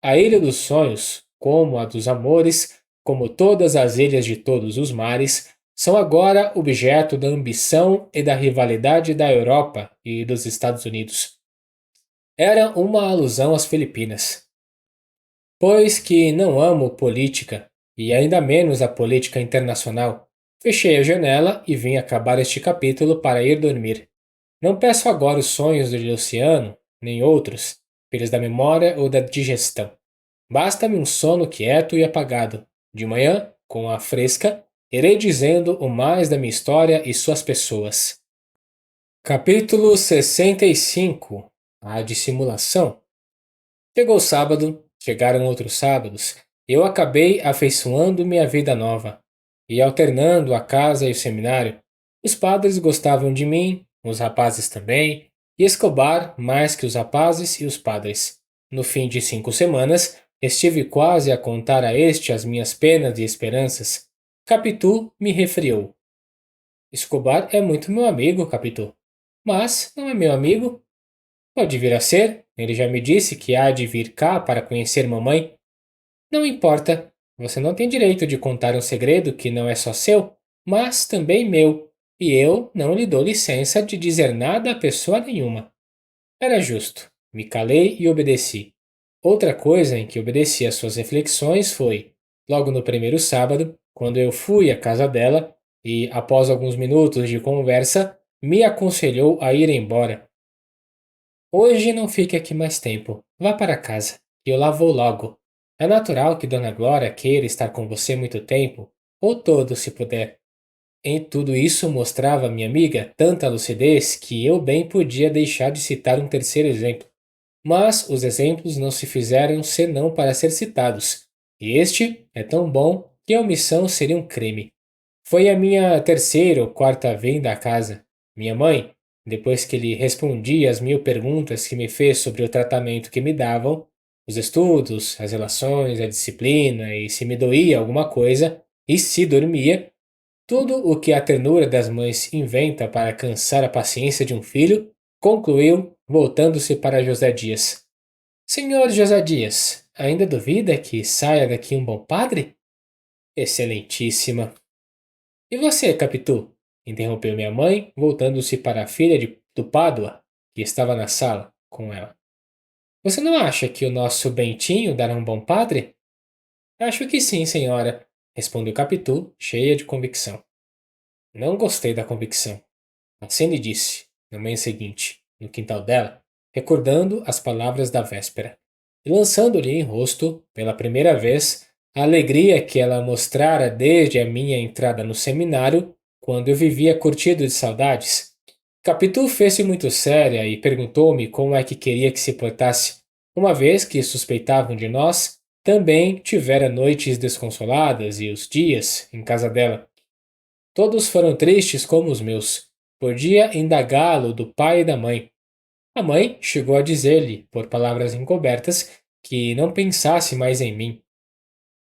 A ilha dos sonhos, como a dos amores, como todas as ilhas de todos os mares, são agora objeto da ambição e da rivalidade da Europa e dos Estados Unidos. Era uma alusão às Filipinas. Pois que não amo política, e ainda menos a política internacional, fechei a janela e vim acabar este capítulo para ir dormir. Não peço agora os sonhos de Luciano, nem outros, filhos da memória ou da digestão. Basta-me um sono quieto e apagado. De manhã, com a fresca, irei dizendo o mais da minha história e suas pessoas. Capítulo 65. A dissimulação. Chegou o sábado, chegaram outros sábados, e eu acabei afeiçoando-me à vida nova, e alternando a casa e o seminário. Os padres gostavam de mim, os rapazes também, e Escobar mais que os rapazes e os padres. No fim de 5 semanas, estive quase a contar a este as minhas penas e esperanças. Capitu me refriou. Escobar é muito meu amigo, Capitu. Mas não é meu amigo. Pode vir a ser, ele já me disse que há de vir cá para conhecer mamãe. Não importa, você não tem direito de contar um segredo que não é só seu, mas também meu, e eu não lhe dou licença de dizer nada a pessoa nenhuma. Era justo. Me calei e obedeci. Outra coisa em que obedeci às suas reflexões foi, logo no primeiro sábado, quando eu fui à casa dela e, após alguns minutos de conversa, me aconselhou a ir embora. Hoje não fique aqui mais tempo. Vá para casa, e eu lá vou logo. É natural que Dona Glória queira estar com você muito tempo, ou todo se puder. Em tudo isso mostrava minha amiga tanta lucidez que eu bem podia deixar de citar um terceiro exemplo. Mas os exemplos não se fizeram senão para ser citados, e este é tão bom que a omissão seria um crime. Foi a minha terceira ou quarta vinda à casa. Minha mãe, depois que lhe respondi as 1000 perguntas que me fez sobre o tratamento que me davam, os estudos, as relações, a disciplina e se me doía alguma coisa, e se dormia, tudo o que a ternura das mães inventa para cansar a paciência de um filho, concluiu, voltando-se para José Dias. Senhor José Dias, ainda duvida que saia daqui um bom padre? Excelentíssima. E você, Capitu? Interrompeu minha mãe, voltando-se para a filha do Pádua, que estava na sala com ela. Você não acha que o nosso Bentinho dará um bom padre? Acho que sim, senhora, respondeu Capitu, cheia de convicção. Não gostei da convicção. Assim lhe disse, na manhã seguinte, no quintal dela, recordando as palavras da véspera, e lançando-lhe em rosto, pela primeira vez, a alegria que ela mostrara desde a minha entrada no seminário, quando eu vivia curtido de saudades. Capitu fez-se muito séria e perguntou-me como é que queria que se portasse, uma vez que suspeitavam de nós, também tivera noites desconsoladas e os dias em casa dela. Todos foram tristes como os meus. Podia indagá-lo do pai e da mãe. A mãe chegou a dizer-lhe, por palavras encobertas, que não pensasse mais em mim.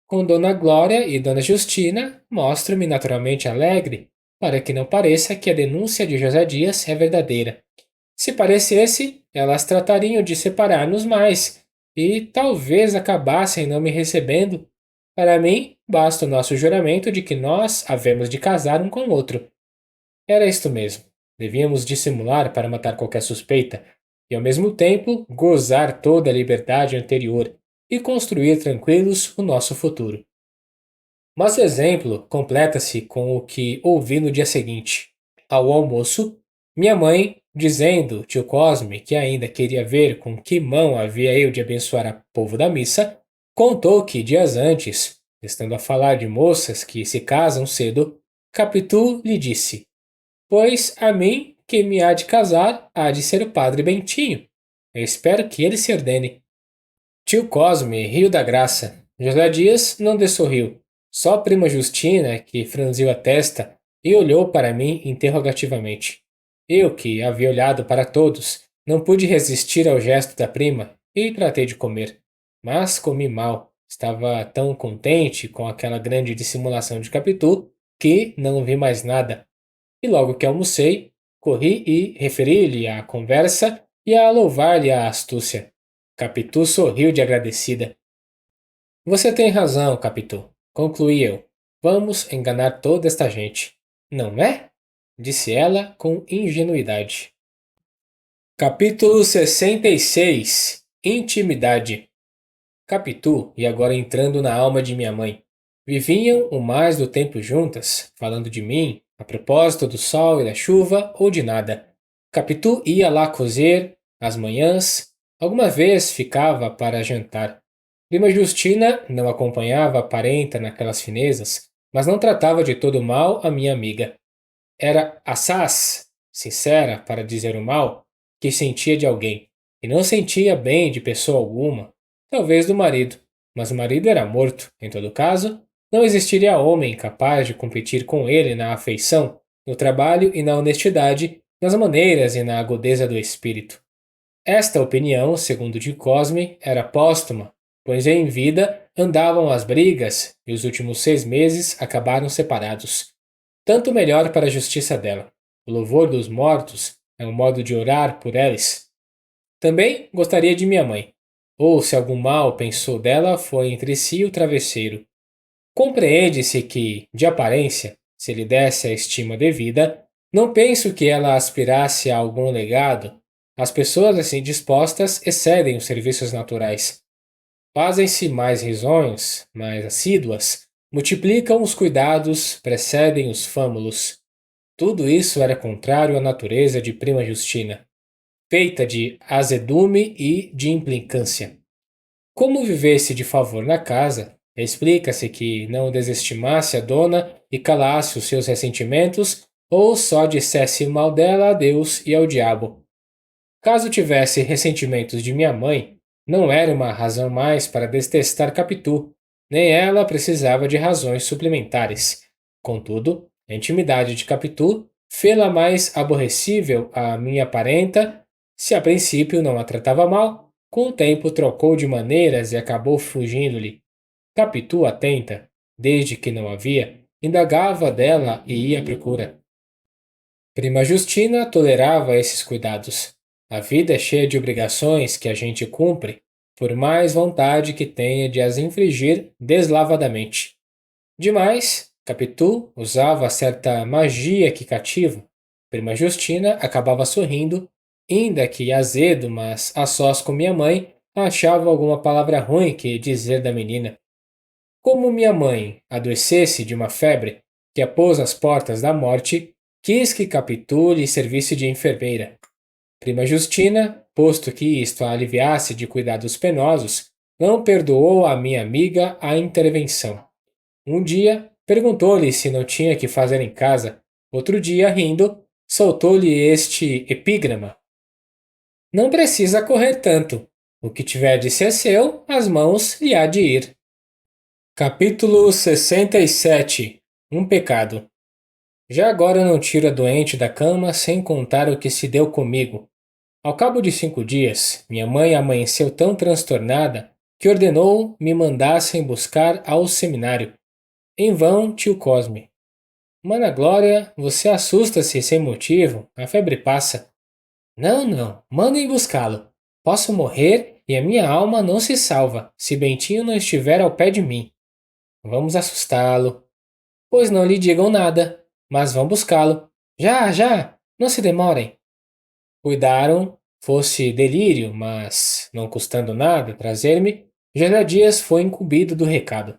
Com Dona Glória e Dona Justina, mostro-me naturalmente alegre, para que não pareça que a denúncia de José Dias é verdadeira. Se parecesse, elas tratariam de separar-nos mais, e talvez acabassem não me recebendo. Para mim, basta o nosso juramento de que nós havemos de casar um com o outro. Era isto mesmo. Devíamos dissimular para matar qualquer suspeita, e ao mesmo tempo gozar toda a liberdade anterior e construir tranquilos o nosso futuro. Mas o exemplo completa-se com o que ouvi no dia seguinte. Ao almoço, minha mãe, dizendo tio Cosme que ainda queria ver com que mão havia eu de abençoar a povo da missa, contou que dias antes, estando a falar de moças que se casam cedo, Capitu lhe disse: Pois a mim, quem me há de casar, há de ser o padre Bentinho. Eu espero que ele se ordene. Tio Cosme riu da graça. José Dias não dessorriu. Só prima Justina, que franziu a testa e olhou para mim interrogativamente. Eu, que havia olhado para todos, não pude resistir ao gesto da prima e tratei de comer. Mas comi mal. Estava tão contente com aquela grande dissimulação de Capitu que não vi mais nada. E logo que almocei, corri e referi-lhe a conversa e a louvar-lhe a astúcia. Capitu sorriu de agradecida. Você tem razão, Capitu, concluí eu. Vamos enganar toda esta gente. Não é? Disse ela com ingenuidade. Capítulo 66. Intimidade. Capitu, e agora entrando na alma de minha mãe, viviam o mais do tempo juntas, falando de mim, a propósito do sol e da chuva ou de nada. Capitu ia lá cozer, às manhãs, alguma vez ficava para jantar. Prima Justina não acompanhava a parenta naquelas finezas, mas não tratava de todo mal a minha amiga. Era assaz, sincera para dizer o mal, que sentia de alguém, e não sentia bem de pessoa alguma, talvez do marido, mas o marido era morto, em todo caso, não existiria homem capaz de competir com ele na afeição, no trabalho e na honestidade, nas maneiras e na agudeza do espírito. Esta opinião, segundo de Cosme, era póstuma, pois em vida andavam as brigas e os últimos 6 meses acabaram separados. Tanto melhor para a justiça dela. O louvor dos mortos é um modo de orar por eles. Também gostaria de minha mãe. Ou se algum mal pensou dela, foi entre si e o travesseiro. Compreende-se que, de aparência, se lhe desse a estima devida, não penso que ela aspirasse a algum legado. As pessoas assim dispostas excedem os serviços naturais. Fazem-se mais risonhos, mais assíduas, multiplicam os cuidados, precedem os fâmulos. Tudo isso era contrário à natureza de prima Justina, feita de azedume e de implicância. Como vivesse de favor na casa, explica-se que não desestimasse a dona e calasse os seus ressentimentos ou só dissesse mal dela a Deus e ao diabo. Caso tivesse ressentimentos de minha mãe, não era uma razão mais para detestar Capitu, nem ela precisava de razões suplementares. Contudo, a intimidade de Capitu fê-la mais aborrecível à minha parenta. Se a princípio não a tratava mal, com o tempo trocou de maneiras e acabou fugindo-lhe. Capitu, atenta, desde que não havia, indagava dela e ia à procura. Prima Justina tolerava esses cuidados. A vida é cheia de obrigações que a gente cumpre, por mais vontade que tenha de as infligir deslavadamente. Demais, Capitu usava certa magia que cativa. Prima Justina acabava sorrindo, ainda que azedo, mas a sós com minha mãe, achava alguma palavra ruim que dizer da menina. Como minha mãe adoecesse de uma febre que a pôs às portas da morte, quis que Capitu lhe servisse de enfermeira. Prima Justina, posto que isto a aliviasse de cuidados penosos, não perdoou à minha amiga a intervenção. Um dia, perguntou-lhe se não tinha que fazer em casa. Outro dia, rindo, soltou-lhe este epígrama: Não precisa correr tanto. O que tiver de ser seu, as mãos lhe há de ir. Capítulo 67. Um pecado. Já agora não tiro a doente da cama sem contar o que se deu comigo. Ao cabo de 5 dias, minha mãe amanheceu tão transtornada que ordenou me mandassem buscar ao seminário. Em vão, tio Cosme. Mana Glória, você assusta-se sem motivo, a febre passa. Não, não, mandem buscá-lo. Posso morrer e a minha alma não se salva, se Bentinho não estiver ao pé de mim. Vamos assustá-lo. Pois não lhe digam nada, mas vão buscá-lo. Já, já, não se demorem. Cuidaram, fosse delírio, mas, não custando nada trazer-me, Gélia Dias foi incumbido do recado.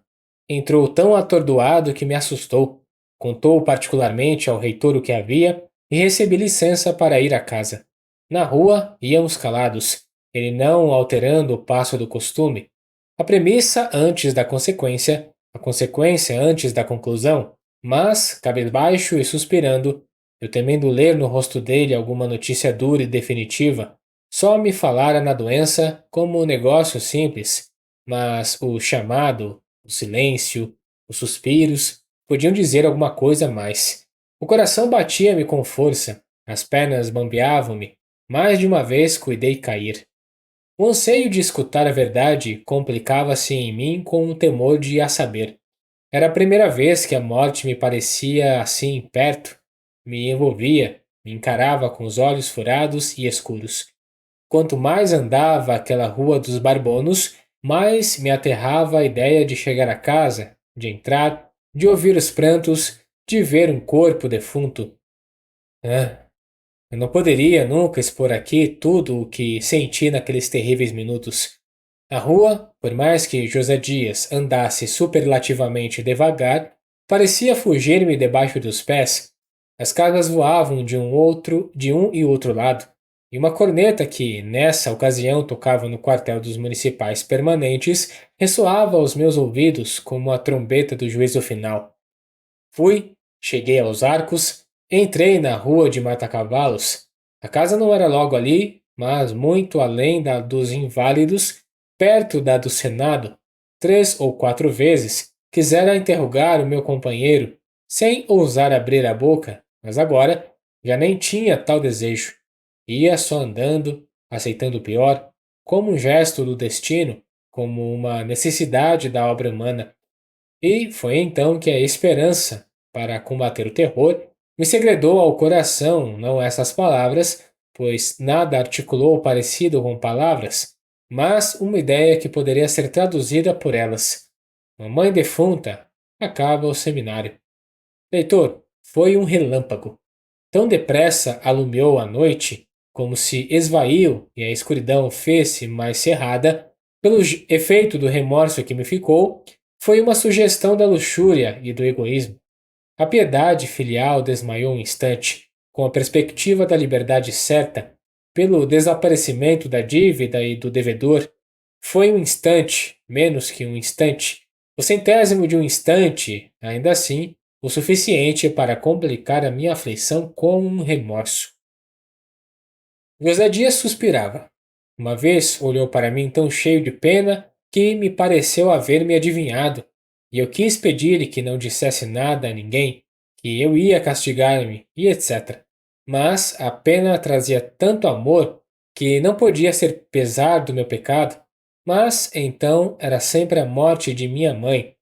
Entrou tão atordoado que me assustou. Contou particularmente ao reitor o que havia e recebi licença para ir à casa. Na rua íamos calados, ele não alterando o passo do costume. A premissa antes da consequência, a consequência antes da conclusão, mas, cabisbaixo e suspirando, eu temendo ler no rosto dele alguma notícia dura e definitiva, só me falara na doença como um negócio simples, mas o chamado, o silêncio, os suspiros podiam dizer alguma coisa a mais. O coração batia-me com força, as pernas bambeavam-me. Mais de uma vez cuidei cair. O anseio de escutar a verdade complicava-se em mim com o temor de a saber. Era a primeira vez que a morte me parecia assim perto, me envolvia, me encarava com os olhos furados e escuros. Quanto mais andava aquela rua dos Barbonos, mais me aterrava a ideia de chegar a casa, de entrar, de ouvir os prantos, de ver um corpo defunto. Ah, eu não poderia nunca expor aqui tudo o que senti naqueles terríveis minutos. A rua, por mais que José Dias andasse superlativamente devagar, parecia fugir-me debaixo dos pés. As casas voavam de um e outro lado, e uma corneta que, nessa ocasião, tocava no quartel dos municipais permanentes, ressoava aos meus ouvidos como a trombeta do juízo final. Fui, cheguei aos arcos, entrei na rua de Mata-Cavalos. A casa não era logo ali, mas muito além da dos Inválidos, perto da do Senado. 3 ou 4 vezes quisera interrogar o meu companheiro, sem ousar abrir a boca, mas agora já nem tinha tal desejo. Ia só andando, aceitando o pior, como um gesto do destino, como uma necessidade da obra humana. E foi então que a esperança, para combater o terror, me segredou ao coração não essas palavras, pois nada articulou parecido com palavras, mas uma ideia que poderia ser traduzida por elas. Mamãe defunta acaba o seminário. Leitor, foi um relâmpago. Tão depressa alumiou a noite, como se esvaiu e a escuridão fez-se mais cerrada, pelo efeito do remorso que me ficou, foi uma sugestão da luxúria e do egoísmo. A piedade filial desmaiou um instante, com a perspectiva da liberdade certa, pelo desaparecimento da dívida e do devedor. Foi um instante, menos que um instante, o centésimo de um instante, ainda assim, o suficiente para complicar a minha aflição com um remorso. José Dias suspirava. Uma vez olhou para mim tão cheio de pena que me pareceu haver-me adivinhado, e eu quis pedir-lhe que não dissesse nada a ninguém, que eu ia castigar-me, e etc. Mas a pena trazia tanto amor que não podia ser pesar do meu pecado, mas então era sempre a morte de minha mãe.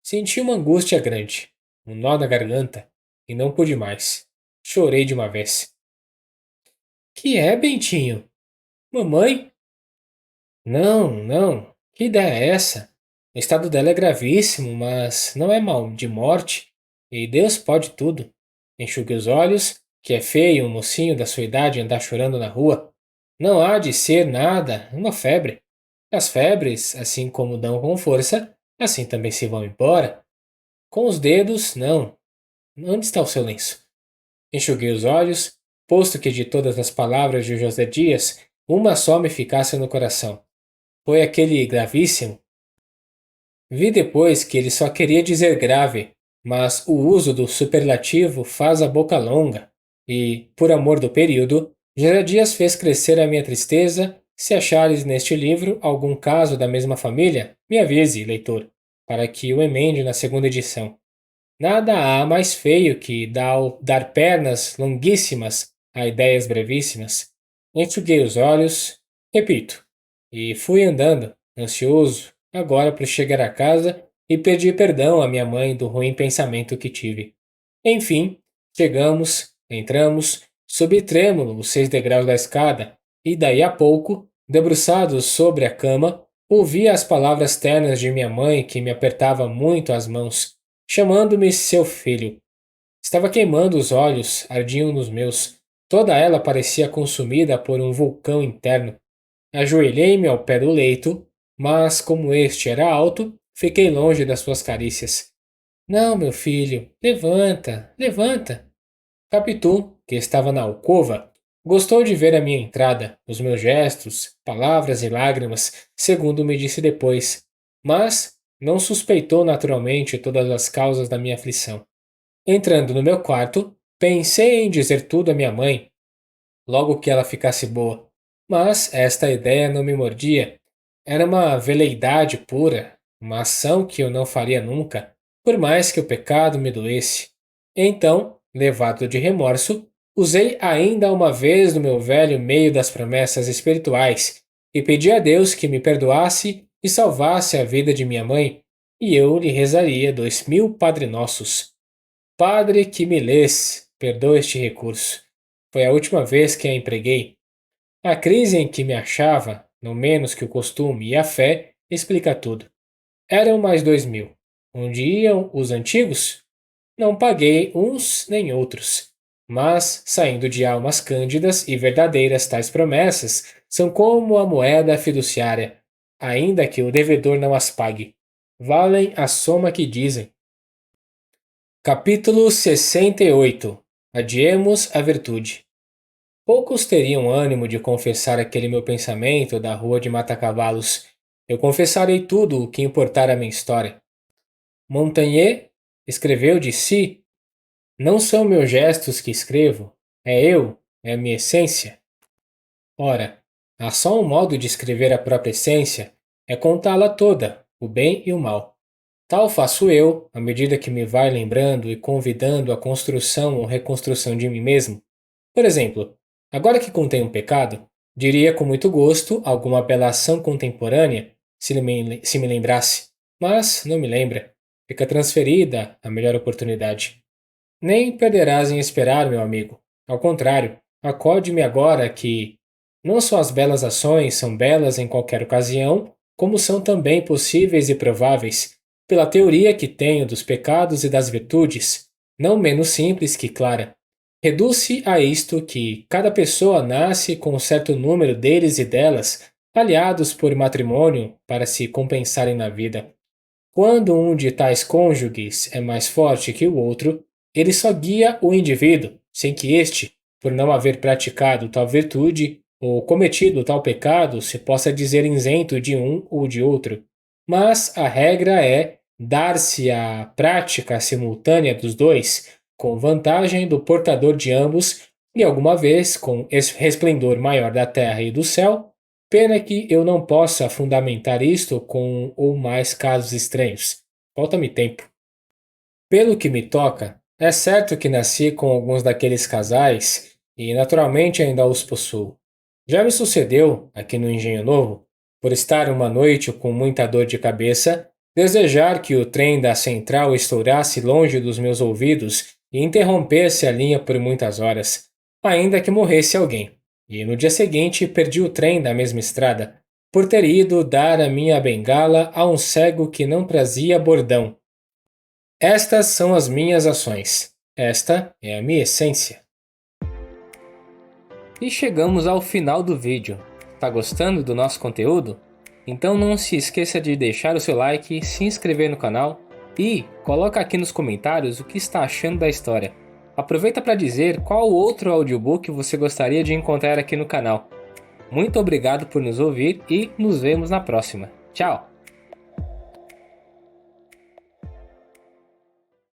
Senti uma angústia grande, um nó na garganta, e não pude mais. Chorei de uma vez. Que é, Bentinho? Mamãe? Não, não. Que ideia é essa? O estado dela é gravíssimo, mas não é mal de morte. E Deus pode tudo. Enxugue os olhos, que é feio um mocinho da sua idade andar chorando na rua. Não há de ser nada, uma febre. As febres, assim como dão com força, assim também se vão embora. Com os dedos, não. Onde está o seu lenço? Enxuguei os olhos, posto que de todas as palavras de José Dias, uma só me ficasse no coração. Foi aquele gravíssimo. Vi depois que ele só queria dizer grave, mas o uso do superlativo faz a boca longa, e, por amor do período, José Dias fez crescer a minha tristeza. Se achares neste livro algum caso da mesma família, me avise, leitor, para que o emende na segunda edição. Nada há mais feio que dar pernas longuíssimas a ideias brevíssimas. Enxuguei os olhos, repito, e fui andando, ansioso, agora por chegar a casa e pedir perdão à minha mãe do ruim pensamento que tive. Enfim, chegamos, entramos, subi trêmulo os 6 degraus da escada, e daí a pouco, debruçado sobre a cama, ouvi as palavras ternas de minha mãe que me apertava muito as mãos chamando-me seu filho. Estava queimando os olhos, ardiam nos meus. Toda ela parecia consumida por um vulcão interno. Ajoelhei-me ao pé do leito, mas como este era alto, fiquei longe das suas carícias. Não, meu filho, levanta, levanta. Capitu, que estava na alcova, gostou de ver a minha entrada, os meus gestos, palavras e lágrimas, segundo me disse depois, mas não suspeitou naturalmente todas as causas da minha aflição. Entrando no meu quarto, pensei em dizer tudo à minha mãe, logo que ela ficasse boa, mas esta ideia não me mordia. Era uma veleidade pura, uma ação que eu não faria nunca, por mais que o pecado me doesse. Então, levado de remorso, usei ainda uma vez do meu velho meio das promessas espirituais e pedi a Deus que me perdoasse e salvasse a vida de minha mãe, e eu lhe rezaria 2000 Padre Nossos. Padre que me lês, perdoa este recurso. Foi a última vez que a empreguei. A crise em que me achava, no menos que o costume e a fé, explica tudo. Eram mais 2000. Onde iam os antigos? Não paguei uns nem outros. Mas, saindo de almas cândidas e verdadeiras, tais promessas são como a moeda fiduciária, ainda que o devedor não as pague. Valem a soma que dizem. Capítulo 68. Adiemos a virtude. Poucos teriam ânimo de confessar aquele meu pensamento da rua de Mata-Cavalos. Eu confessarei tudo o que importar à minha história. Montaigne escreveu de si: não são meus gestos que escrevo, é eu, é a minha essência. Ora, há só um modo de escrever a própria essência, é contá-la toda, o bem e o mal. Tal faço eu, à medida que me vai lembrando e convidando à construção ou reconstrução de mim mesmo. Por exemplo, agora que contém um pecado, diria com muito gosto alguma apelação contemporânea, se me lembrasse, mas não me lembra. Fica transferida a melhor oportunidade. Nem perderás em esperar, meu amigo. Ao contrário, acode-me agora que não só as belas ações são belas em qualquer ocasião, como são também possíveis e prováveis, pela teoria que tenho dos pecados e das virtudes, não menos simples que clara. Reduz-se a isto que cada pessoa nasce com um certo número deles e delas, aliados por matrimônio para se compensarem na vida. Quando um de tais cônjuges é mais forte que o outro, ele só guia o indivíduo, sem que este, por não haver praticado tal virtude ou cometido tal pecado, se possa dizer isento de um ou de outro. Mas a regra é dar-se a prática simultânea dos dois, com vantagem do portador de ambos, e alguma vez com resplendor maior da terra e do céu. Pena que eu não possa fundamentar isto com um ou mais casos estranhos. Falta-me tempo. Pelo que me toca, é certo que nasci com alguns daqueles casais e naturalmente ainda os possuo. Já me sucedeu, aqui no Engenho Novo, por estar uma noite com muita dor de cabeça, desejar que o trem da central estourasse longe dos meus ouvidos e interrompesse a linha por muitas horas, ainda que morresse alguém. E no dia seguinte perdi o trem da mesma estrada, por ter ido dar a minha bengala a um cego que não trazia bordão. Estas são as minhas ações. Esta é a minha essência. E chegamos ao final do vídeo. Tá gostando do nosso conteúdo? Então não se esqueça de deixar o seu like, se inscrever no canal e coloca aqui nos comentários o que está achando da história. Aproveita para dizer qual outro audiobook você gostaria de encontrar aqui no canal. Muito obrigado por nos ouvir e nos vemos na próxima. Tchau!